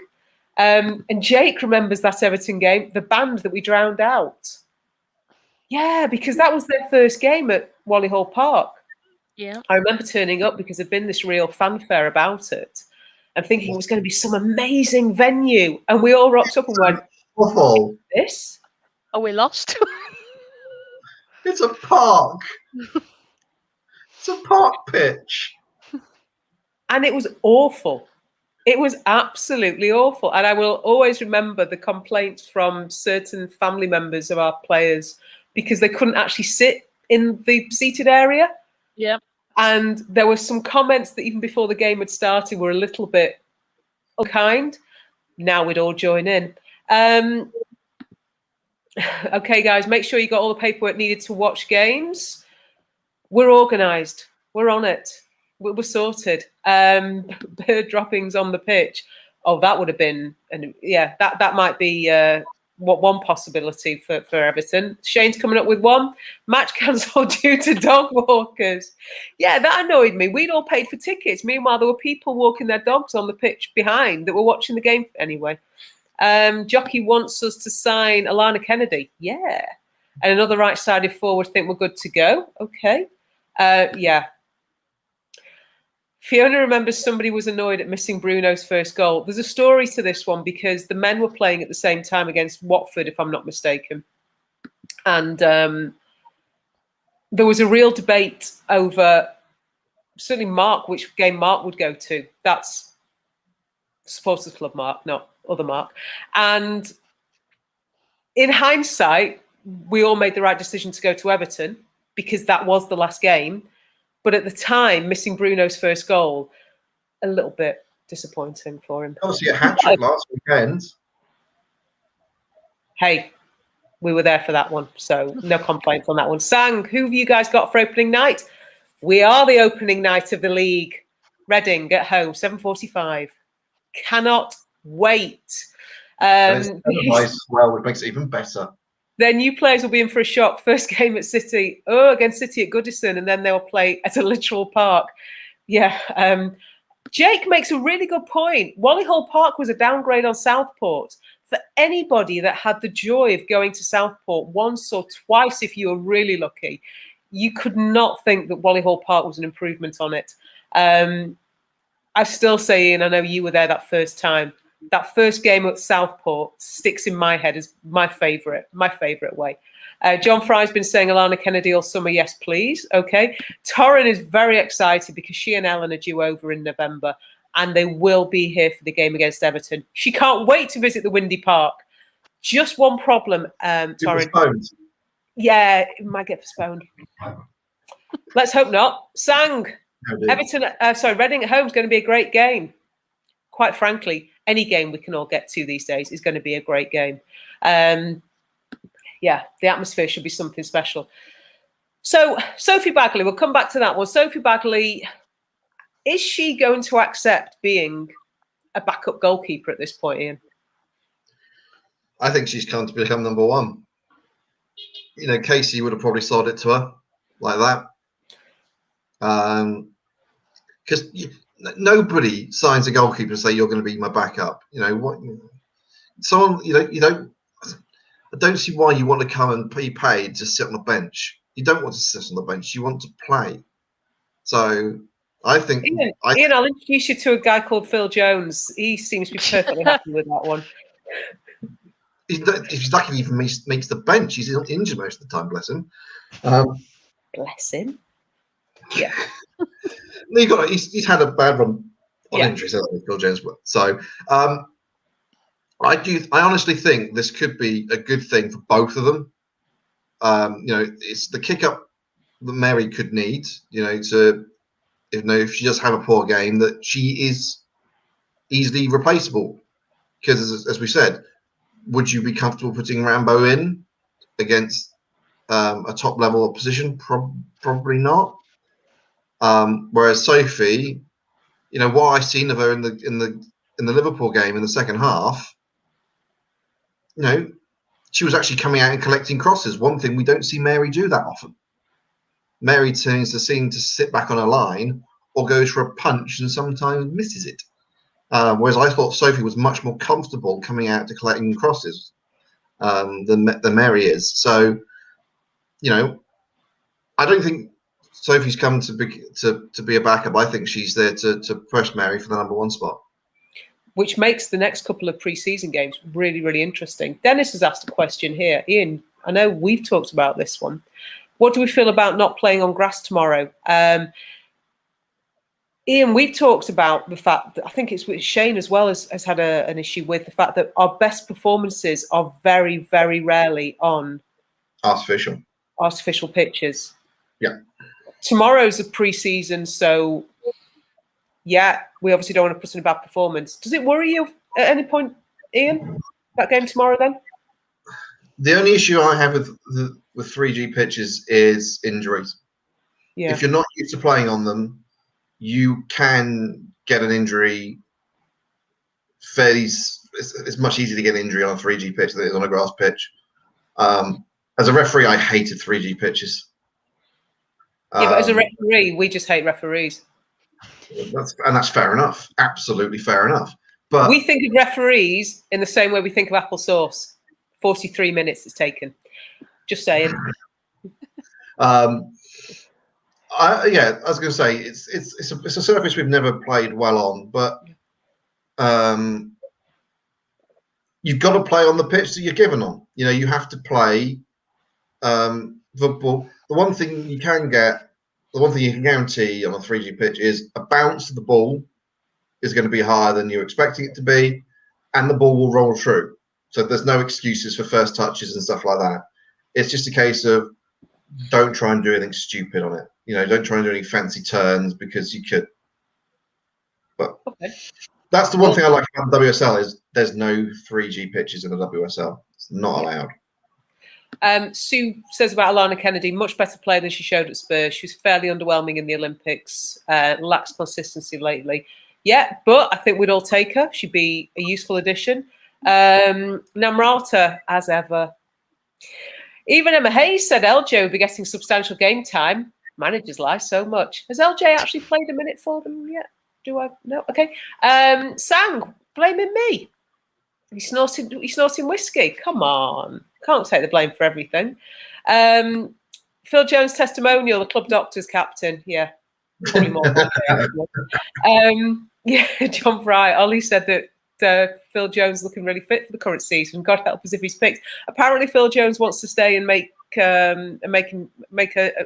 And Jake remembers that Everton game, the band that we drowned out. Yeah, because that was their first game at Wally Hall Park. Yeah. I remember turning up because there'd been this real fanfare about it and thinking it was going to be some amazing venue. And we all rocked up and went, awful. This? Are we lost? It's a park. It's a park pitch. And it was awful. It was absolutely awful. And I will always remember the complaints from certain family members of our players because they couldn't actually sit in the seated area. Yeah. And there were some comments that even before the game had started were a little bit unkind. Now we'd all join in. Okay, guys, make sure you got all the paperwork needed to watch games. We're organised. We're on it. We're sorted. Bird droppings on the pitch. Oh, that would have been, that might be one possibility for Everton. Shane's coming up with one. Match cancelled due to dog walkers. Yeah, that annoyed me. We'd all paid for tickets. Meanwhile, there were people walking their dogs on the pitch behind that were watching the game anyway. Jockey wants us to sign Alana Kennedy. Yeah. And another right-sided forward, think we're good to go. Okay. Yeah. Fiona remembers somebody was annoyed at missing Bruno's first goal. There's a story to this one because the men were playing at the same time against Watford, if I'm not mistaken. And there was a real debate over, certainly Mark, which game Mark would go to. That's Supporters Club Mark, not other Mark. And in hindsight, we all made the right decision to go to Everton because that was the last game. But at the time, missing Bruno's first goal, a little bit disappointing for him. Obviously, a hat-trick last weekend. Hey, we were there for that one, so no complaints on that one. Sang, who have you guys got for opening night? We are the opening night of the league. Reading at home, 7:45. Cannot wait. Well, which makes it even better. Their new players will be in for a shock. First game at City. Oh, against City at Goodison, and then they'll play at a literal park. Yeah. Jake makes a really good point. Wally Hall Park was a downgrade on Southport. For anybody that had the joy of going to Southport once or twice, if you were really lucky, you could not think that Wally Hall Park was an improvement on it. I still say, Ian, I know you were there that first time. That first game at Southport sticks in my head as my favourite way. John Fry's been saying Alana Kennedy all summer. Yes, please. Okay. Torrin is very excited because she and Ellen are due over in November and they will be here for the game against Everton. She can't wait to visit the Windy Park. Just one problem, Torrin. Yeah, it might get postponed. Let's hope not. Sang. Everton, Reading at home is going to be a great game. quite frankly, any game we can all get to these days is going to be a great game. Yeah, the atmosphere should be something special. So Sophie Bagley, we'll come back to that one. Sophie Bagley, is she going to accept being a backup goalkeeper at this point, Ian? I think she's come to become number one. You know, Casey would have probably sold it to her like that. Because nobody signs a goalkeeper and say, you're going to be my backup. You know, what? Someone, you don't, I don't see why you want to come and be paid to sit on the bench. You don't want to sit on the bench. You want to play. So I think... Ian, I'll introduce you to a guy called Phil Jones. He seems to be perfectly happy with that one. He's lucky he even makes the bench. He's injured most of the time, bless him. Bless him. Yeah. He's had a bad run on injuries, Phil Jones. So I honestly think this could be a good thing for both of them. You know, it's the kick up that Mary could need. You know, if she does have a poor game, that she is easily replaceable. Because as we said, would you be comfortable putting Rambo in against a top level opposition? Probably not. Whereas Sophie, you know, what I've seen of her in the Liverpool game in the second half, you know, she was actually coming out and collecting crosses. One thing we don't see Mary do that often. Mary seems to sit back on a line or goes for a punch and sometimes misses it. Whereas I thought Sophie was much more comfortable coming out to collecting crosses than Mary is. So, you know, I don't think Sophie's come to be a backup. I think she's there to push Mary for the number one spot. Which makes the next couple of pre-season games really, really interesting. Dennis has asked a question here. Ian, I know we've talked about this one. What do we feel about not playing on grass tomorrow? Ian, we've talked about the fact that I think it's Shane as well has had an issue with the fact that our best performances are very, very rarely on artificial pitches. Yeah. Tomorrow's a pre-season, so yeah, we obviously don't want to put in a bad performance. Does it worry you at any point, Ian, that game tomorrow then? The only issue I have with 3G pitches is injuries. Yeah. If you're not used to playing on them, you can get an injury fairly... It's much easier to get an injury on a 3G pitch than it is on a grass pitch. As a referee, I hated 3G pitches. Yeah, but as a referee, we just hate referees. That's fair enough. Absolutely fair enough. But we think of referees in the same way we think of applesauce. 43 minutes it's taken. Just saying. I was going to say it's a surface we've never played well on, but you've got to play on the pitch that you're given on. You know, you have to play football. The one thing you can guarantee on a 3G pitch is a bounce of the ball is going to be higher than you're expecting it to be, and the ball will roll through. So there's no excuses for first touches and stuff like that. It's just a case of don't try and do anything stupid on it. You know, don't try and do any fancy turns because you could. But that's the one thing I like about the WSL is there's no 3G pitches in the WSL. It's not allowed. Sue says about Alana Kennedy, much better player than she showed at Spurs. She was fairly underwhelming in the Olympics, lacks consistency lately. Yeah, but I think we'd all take her. She'd be a useful addition. Namrata, as ever. Even Emma Hayes said LJ would be getting substantial game time. Managers lie so much. Has LJ actually played a minute for them yet? Do I? No? Okay. Sang, blaming me. He's snorting whiskey. Come on. Can't take the blame for everything. Phil Jones' testimonial, the club doctor's captain. Yeah. Probably more. Yeah, John Fry. Ollie said that Phil Jones looking really fit for the current season. God help us if he's picked. Apparently, Phil Jones wants to stay and make a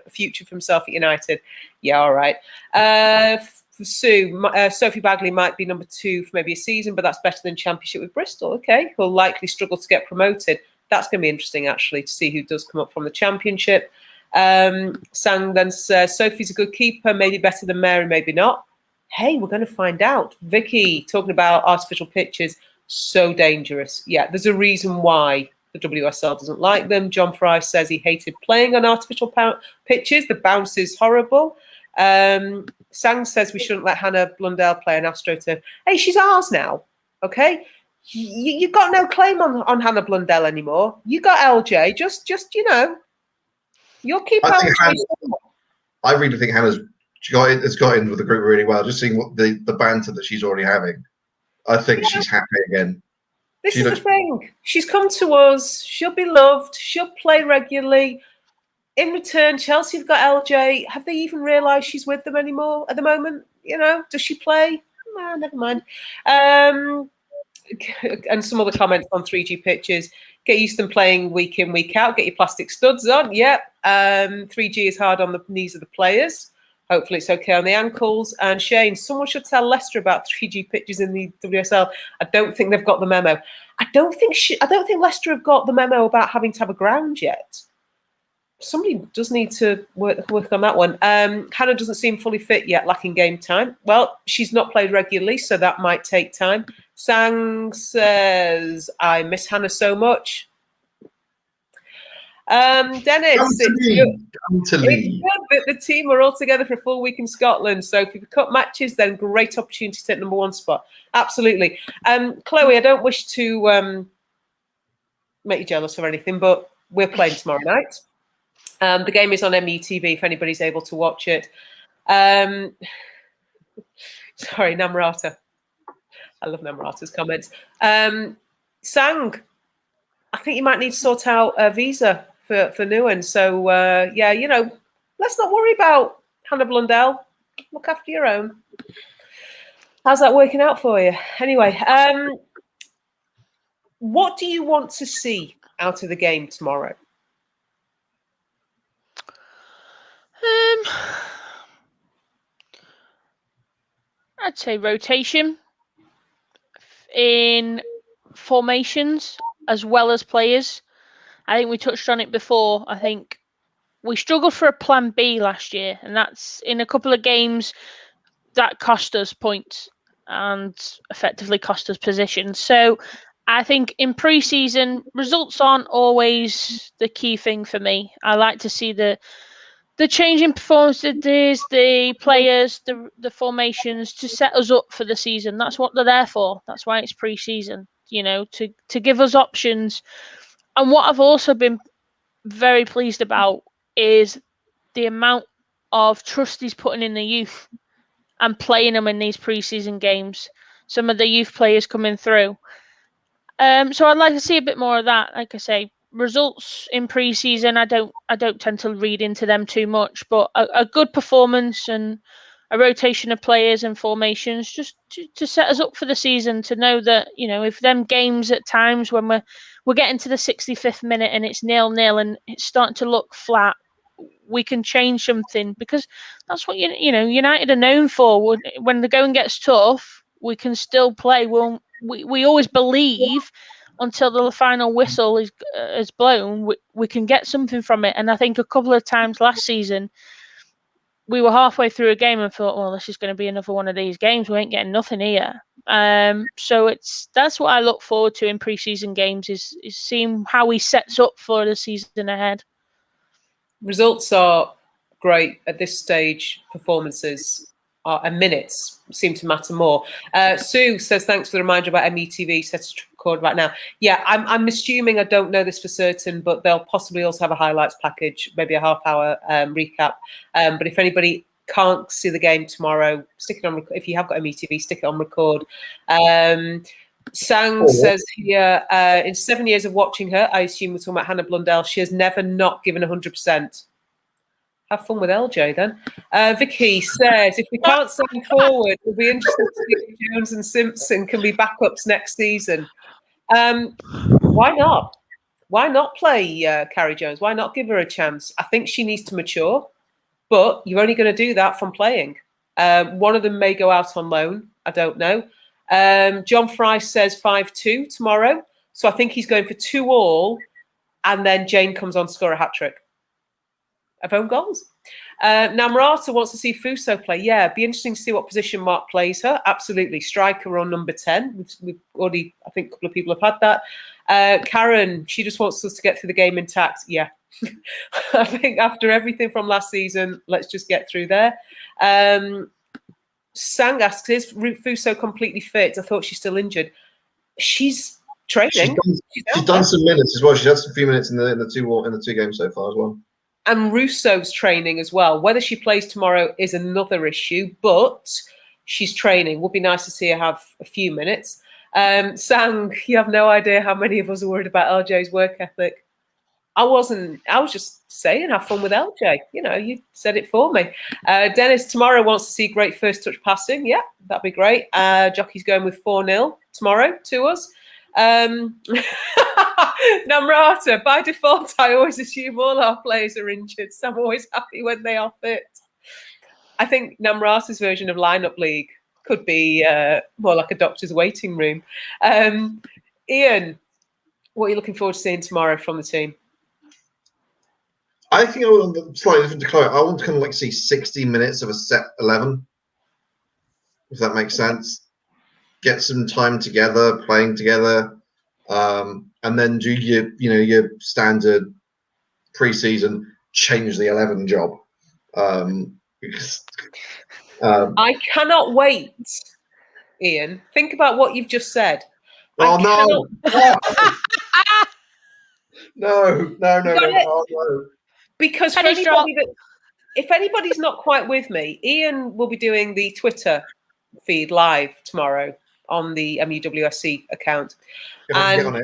future for himself at United. Yeah, all right. For Sue, Sophie Bagley might be number 2 for maybe a season, but that's better than Championship with Bristol. Okay, who'll likely struggle to get promoted. That's going to be interesting, actually, to see who does come up from the Championship. Sang then says, Sophie's a good keeper, maybe better than Mary, maybe not. Hey, we're going to find out. Vicky talking about artificial pitches, so dangerous. Yeah, there's a reason why the WSL doesn't like them. John Fry says he hated playing on artificial pitches. The bounce is horrible. Sang says we shouldn't let Hannah Blundell play an AstroTurf. Hey, she's ours now, okay? You've got no claim on Hannah Blundell anymore. You got LJ. Just you'll keep LJ. I really think Hannah's got in with the group really well. Just seeing what the banter that she's already having, I think she's happy again. This is the thing. She's come to us. She'll be loved. She'll play regularly. In return, Chelsea have got LJ. Have they even realised she's with them anymore at the moment? Does she play? Nah, never mind. And some other comments on 3G pitches. Get used to them playing week in, week out. Get your plastic studs on. Yep. 3G is hard on the knees of the players. Hopefully it's okay on the ankles. And Shane, someone should tell Leicester about 3G pitches in the WSL. I don't think they've got the memo. I don't think Leicester have got the memo about having to have a ground yet. Somebody does need to work on that one. Hannah doesn't seem fully fit yet, lacking game time. Well, she's not played regularly, so that might take time. Sang says, I miss Hannah so much. Dennis, it's good that the team are all together for a full week in Scotland. So if you've cut matches, then great opportunity to take number one spot. Absolutely. Chloe, I don't wish to make you jealous or anything, but we're playing tomorrow night. The game is on MUTV if anybody's able to watch it. Sorry, Namrata. I love Namrata's comments. Sang, I think you might need to sort out a visa for Nguyen. So, let's not worry about Hannah Blundell. Look after your own. How's that working out for you? Anyway, what do you want to see out of the game tomorrow? I'd say rotation in formations as well as players. I think we touched on it before. I think we struggled for a plan B last year, and that's in a couple of games that cost us points and effectively cost us positions. So I think in pre-season, results aren't always the key thing for me. I like to see the change in performances, the players, the formations to set us up for the season. That's what they're there for. That's why it's pre-season, to give us options. And what I've also been very pleased about is the amount of trust he's putting in the youth and playing them in these pre-season games. Some of the youth players coming through. So I'd like to see a bit more of that. Like I say, results in pre-season, I don't tend to read into them too much, but a good performance and a rotation of players and formations just to set us up for the season, to know that, if them games at times when we're getting to the 65th minute and it's 0-0 and it's starting to look flat, we can change something, because that's what United are known for. When the going gets tough, we can still play. We always believe until the final whistle is blown, we can get something from it. And I think a couple of times last season, we were halfway through a game and thought, well, this is going to be another one of these games. We ain't getting nothing here. So that's what I look forward to in pre-season games, is seeing how he sets up for the season ahead. Results are great at this stage. Performances and minutes seem to matter more. Sue says, thanks for the reminder about METV set to record right now. Yeah, I'm assuming, I don't know this for certain, but they'll possibly also have a highlights package, maybe a half-hour recap. But if anybody can't see the game tomorrow, stick it on. If you have got METV, stick it on record. Sang says here, in 7 years of watching her, I assume we're talking about Hannah Blundell, she has never not given 100%. Have fun with LJ then. Vicky says, if we can't send forward, it'll be interesting to see if Jones and Simpson can be backups next season. Why not? Why not play Carrie Jones? Why not give her a chance? I think she needs to mature, but you're only going to do that from playing. One of them may go out on loan. I don't know. John Fry says 5-2 tomorrow. So I think he's going for 2-2, and then Jane comes on to score a hat-trick. of own goals. Namrata wants to see Fuso play. Yeah, be interesting to see what position Mark plays her. Absolutely. Striker or number 10. We've already, I think a couple of people have had that. Karen, she just wants us to get through the game intact. Yeah. I think after everything from last season, let's just get through there. Sang asks, is Fuso completely fit? I thought she's still injured. She's training. She's done some minutes as well. She's had some few minutes in the two games so far as well. And Russo's training as well. Whether she plays tomorrow is another issue, but she's training. Would be nice to see her have a few minutes. Sang, you have no idea how many of us are worried about LJ's work ethic. I was just saying, have fun with LJ. You know, you said it for me. Dennis tomorrow wants to see great first touch passing. Yeah, that'd be great. Jockey's going with 4-0 tomorrow to us. Namrata, by default, I always assume all our players are injured, so I'm always happy when they are fit. I think Namrata's version of lineup league could be more like a doctor's waiting room. Ian, what are you looking forward to seeing tomorrow from the team? I think I want slightly different to Chloe. I want to kind of like see 60 minutes of a set 11, if that makes sense. Get some time together, playing together, and then do your standard preseason change the 11 job. Because I cannot wait, Ian. Think about what you've just said. Oh no! No. Because for if anybody's not quite with me, Ian will be doing the Twitter feed live tomorrow on the MUWSC account. And,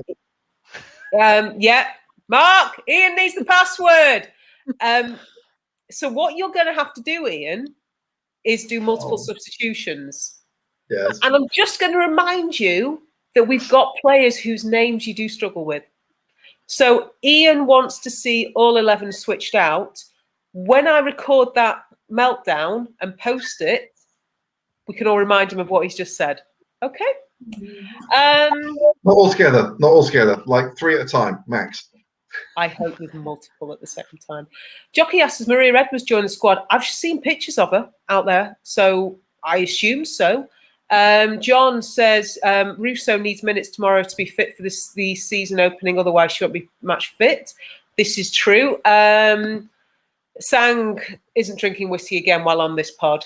yeah, Mark, Ian needs the password. So what you're going to have to do, Ian, is do multiple substitutions. Yes. And I'm just going to remind you that we've got players whose names you do struggle with. So Ian wants to see all 11 switched out. When I record that meltdown and post it, we can all remind him of what he's just said. Okay? Not all together. Like 3 at a time, max. I hope there's multiple at the second time. Jockey asks, has Maria Edwards joined the squad? I've seen pictures of her out there, so I assume so. John says Russo needs minutes tomorrow to be fit for the season opening, otherwise she won't be match fit. This is true. Sang isn't drinking whiskey again while on this pod.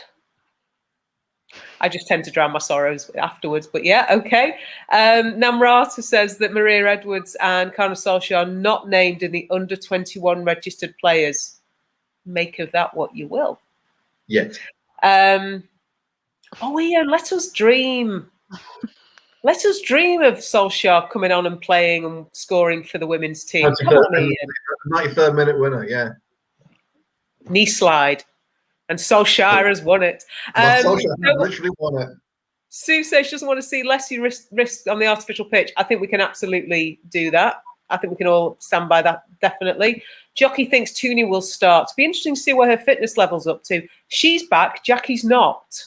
I just tend to drown my sorrows afterwards, but yeah, okay. Namrata says that Maria Edwards and Carla Solskjaer are not named in the under-21 registered players. Make of that what you will. Yes. Oh, Ian, let us dream. Let us dream of Solskjaer coming on and playing and scoring for the women's team. Come on, Ian. 93rd minute winner, yeah. Knee slide. And Solskjaer has won it. Solskjaer literally won it. Sue says she doesn't want to see Leslie risk on the artificial pitch. I think we can absolutely do that. I think we can all stand by that, definitely. Jockey thinks Tooney will start. It'll be interesting to see where her fitness level's up to. She's back. Jackie's not.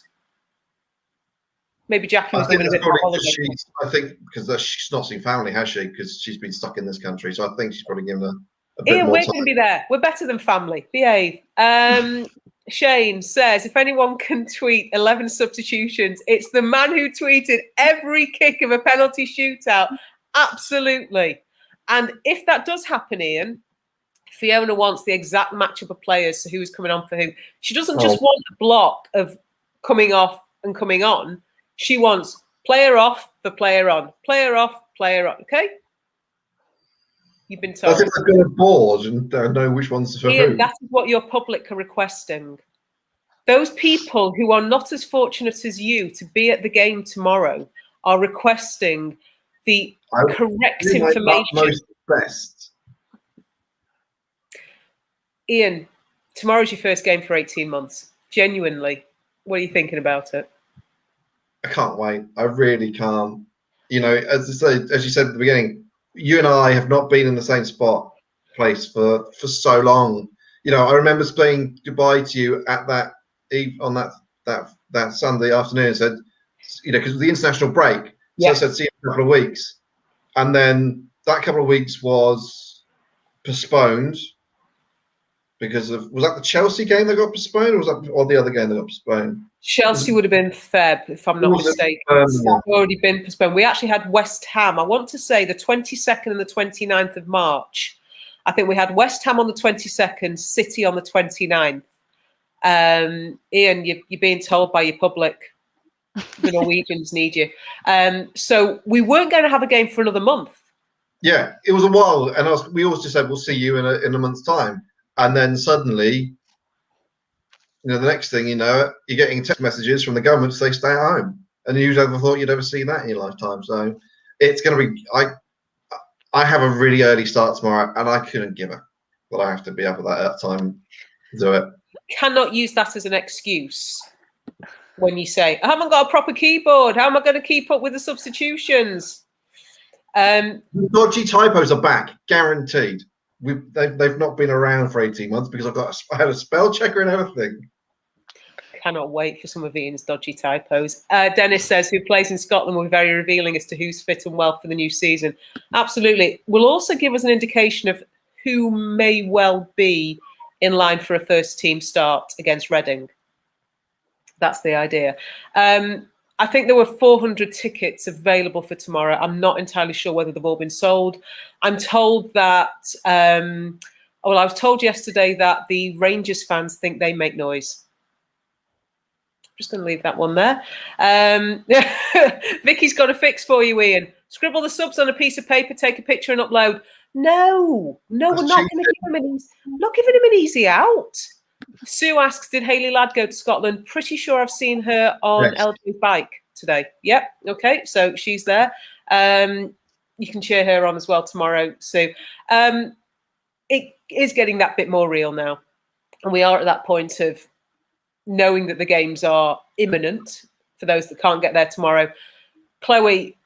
Maybe Jackie was given a bit of a holiday. I think because she's not seen family, has she? Because she's been stuck in this country. So I think she's probably given a bit Ian, more we're time. going to be there. We're better than family. Behave. Shane says, if anyone can tweet 11 substitutions, it's the man who tweeted every kick of a penalty shootout. Absolutely. And if that does happen, Ian, Fiona wants the exact matchup of players, so who's coming on for who. She doesn't just want a block of coming off and coming on. She wants player off for player on. Player off, player on. Okay? You've been told. I think they're going to board and know which ones for Ian, who. that is what your public are requesting. Those people who are not as fortunate as you to be at the game tomorrow are requesting the correct information. Most best. Ian, tomorrow's your first game for 18 months. Genuinely, what are you thinking about it? I can't wait. I really can't. You know, as you said at the beginning, you and I have not been in the same place for so long. You know, I remember saying goodbye to you at that on that Sunday afternoon. And said, you know, because of the international break. So I said, see you in a couple of weeks, and then that couple of weeks was postponed, because was that the Chelsea game that got postponed, or was that the other game that got postponed? Chelsea would have been Feb, if I'm not mistaken. It's already been postponed. We actually had West Ham, I want to say the 22nd and the 29th of March. I think we had West Ham on the 22nd, City on the 29th. Ian, you're being told by your public, the Norwegians need you. So we weren't going to have a game for another month. Yeah, it was a while, and we always just said we'll see you in a month's time, and then suddenly, the next thing you know, you're getting text messages from the government to say stay at home, and you never thought you'd ever see that in your lifetime. So it's going to be. I have a really early start tomorrow, and I couldn't give a. But I have to be up at that time to do it. Cannot use that as an excuse when you say, I haven't got a proper keyboard. How am I going to keep up with the substitutions? Dodgy typos are back, guaranteed. They've not been around for 18 months because I had a spell checker and everything. Cannot wait for some of Ian's dodgy typos. Dennis says, who plays in Scotland will be very revealing as to who's fit and well for the new season. Absolutely. Will also give us an indication of who may well be in line for a first team start against Reading. That's the idea. I think there were 400 tickets available for tomorrow. I'm not entirely sure whether they've all been sold. I'm told that, I was told yesterday that the Rangers fans think they make noise. Just going to leave that one there. Vicky's got a fix for you, Ian. Scribble the subs on a piece of paper, take a picture and upload. No, we're not going to give him an easy out. Sue asks, did Hayley Ladd go to Scotland? Pretty sure I've seen her on LJ's bike today. Yep. Okay. So she's there. You can cheer her on as well tomorrow, Sue. It is getting that bit more real now. And we are at that point of knowing that the games are imminent for those that can't get there tomorrow. Chloe,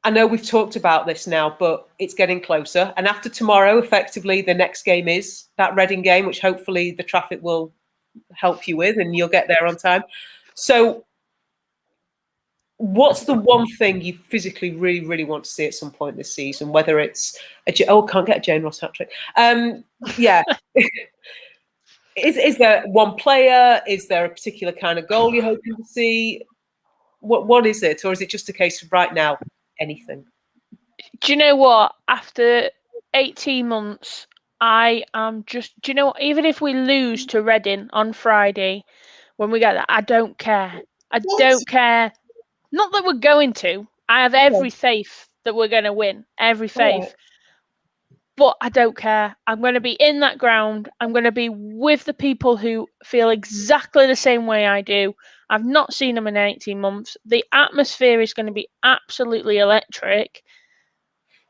I know we've talked about this now, but it's getting closer. And after tomorrow, effectively, the next game is that Reading game, which hopefully the traffic will help you with and you'll get there on time. So what's the one thing you physically really, really want to see at some point this season, whether it's can't get a Jane Ross hat trick. Yeah. Is there one player? Is there a particular kind of goal you're hoping to see? What is it? Or is it just a case of right now, anything? Do you know what? After 18 months, I am just, do you know what? Even if we lose to Reading on Friday, when we get that, I don't care. Don't care. Not that we're going to. I have every faith that we're going to win. Every faith. Right. But I don't care. I'm going to be in that ground. I'm going to be with the people who feel exactly the same way I do. I've not seen them in 18 months. The atmosphere is going to be absolutely electric.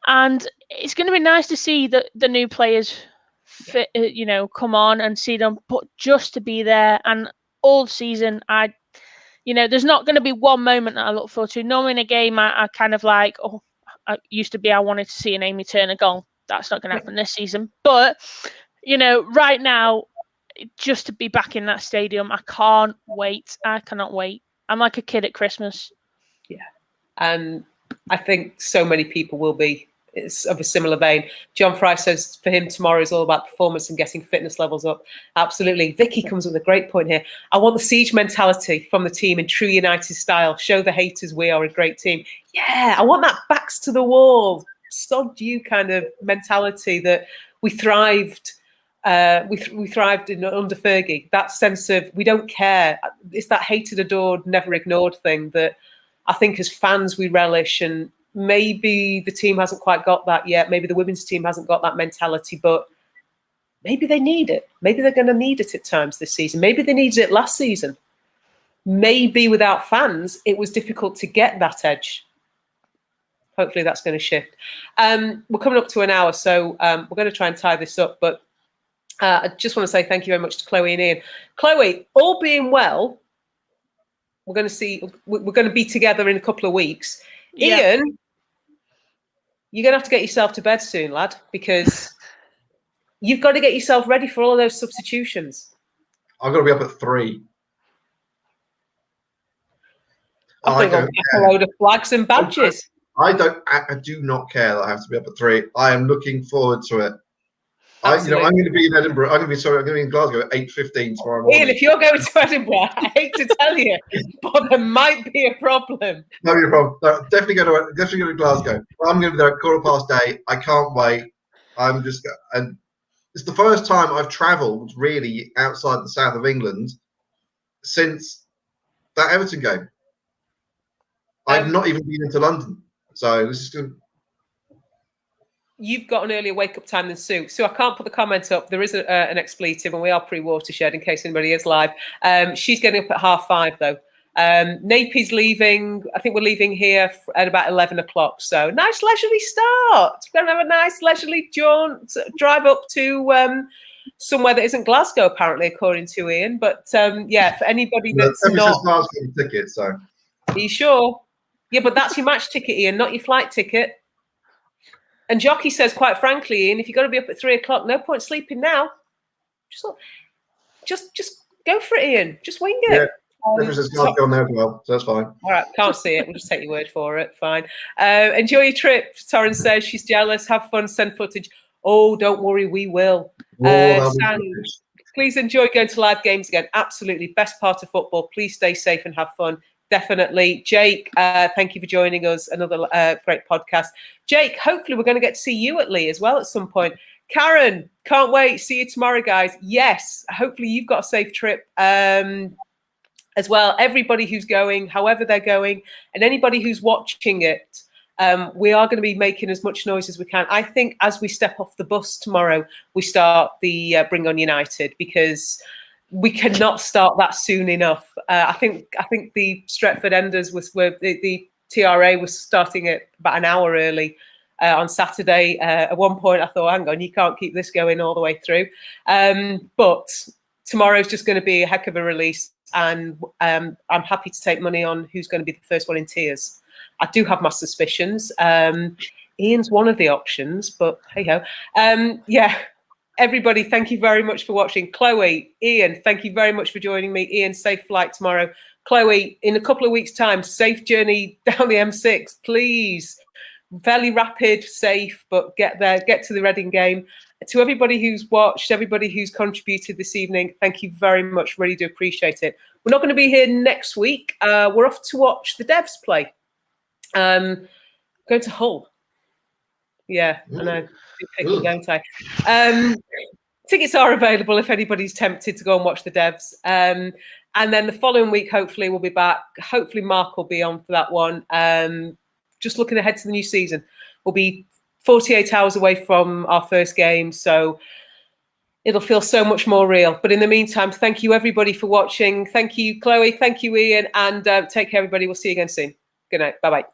And it's going to be nice to see the new players fit, come on and see them. But just to be there, and all season, there's not going to be one moment that I look forward to. Normally in a game, I kind of like, I wanted to see an Amy Turner goal. That's not going to happen this season. But, right now, just to be back in that stadium, I can't wait. I cannot wait. I'm like a kid at Christmas. Yeah. And I think so many people will be. It's of a similar vein. John Fry says for him, tomorrow is all about performance and getting fitness levels up. Absolutely. Vicky comes with a great point here. I want the siege mentality from the team in true United style. Show the haters we are a great team. Yeah, I want that backs to the wall, sod you kind of mentality that we thrived. We thrived under Fergie. That sense of we don't care. It's that hated, adored, never ignored thing that I think as fans we relish. And maybe the team hasn't quite got that yet. Maybe the women's team hasn't got that mentality, but maybe they need it. Maybe they're going to need it at times this season. Maybe they needed it last season. Maybe without fans, it was difficult to get that edge. Hopefully that's going to shift. We're coming up to an hour, so we're going to try and tie this up. But I just want to say thank you very much to Chloe and Ian. Chloe, all being well, we're going to be together in a couple of weeks. Yeah. Ian, you're going to have to get yourself to bed soon, lad, because you've got to get yourself ready for all of those substitutions. I've got to be up at 3. I think I'll get a load of flags and badges. I do not care that I have to be up at 3. I am looking forward to it. I'm going to be in Edinburgh. I'm going to be in Glasgow at 8:15 tomorrow morning. Ian, if you're going to Edinburgh, I hate to tell you, but there might be a problem. No, you're wrong. No, definitely go to Glasgow. I'm going to be there at 8:15. I can't wait. And it's the first time I've travelled really outside the south of England since that Everton game. I've not even been into London, so this is good. You've got an earlier wake-up time than Sue. So I can't put the comment up. There is an expletive, and we are pre-watershed in case anybody is live. She's getting up at 5:30, though. Napie's leaving. I think we're leaving here at about 11 o'clock. So nice leisurely start. We're going to have a nice leisurely jaunt, drive up to somewhere that isn't Glasgow, apparently, according to Ian. But yeah, for anybody that's not... Glasgow ticket, so... Are you sure? Yeah, but that's your match ticket, Ian, not your flight ticket. And Jockey says, quite frankly, Ian, if you've got to be up at 3 o'clock, no point sleeping now. Just go for it, Ian. Just wing it. Yeah, says Glasgow on there as well, so that's fine. All right, can't see it. We'll just take your word for it. Fine. Enjoy your trip. Torrin says she's jealous. Have fun. Send footage. Oh, don't worry, we will. Please enjoy going to live games again. Absolutely. Best part of football. Please stay safe and have fun. Definitely. Jake, thank you for joining us. Another great podcast. Jake, hopefully we're going to get to see you at Lee as well at some point. Karen, can't wait. See you tomorrow, guys. Yes, hopefully you've got a safe trip as well. Everybody who's going, however they're going, and anybody who's watching it, we are going to be making as much noise as we can. I think as we step off the bus tomorrow, we start the Bring On United, because we cannot start that soon enough. I think the Stretford Enders were the TRA was starting it about an hour early on Saturday. At one point, I thought, hang on, you can't keep this going all the way through. But tomorrow's just going to be a heck of a release, and I'm happy to take money on who's going to be the first one in tears. I do have my suspicions. Ian's one of the options, but hey ho. Yeah. Everybody, thank you very much for watching. Chloe, Ian, thank you very much for joining me. Ian, safe flight tomorrow. Chloe, in a couple of weeks' time, safe journey down the M6, please. Fairly rapid, safe, but get there, get to the Reading game. To everybody who's watched, everybody who's contributed this evening, thank you very much. Really do appreciate it. We're not going to be here next week. We're off to watch the Devs play. Going to Hull. Yeah, I know. Don't I? Tickets are available if anybody's tempted to go and watch the Devs. And then the following week, hopefully, we'll be back. Hopefully, Mark will be on for that one. Just looking ahead to the new season. We'll be 48 hours away from our first game, so it'll feel so much more real. But in the meantime, thank you, everybody, for watching. Thank you, Chloe. Thank you, Ian. And take care, everybody. We'll see you again soon. Good night. Bye-bye.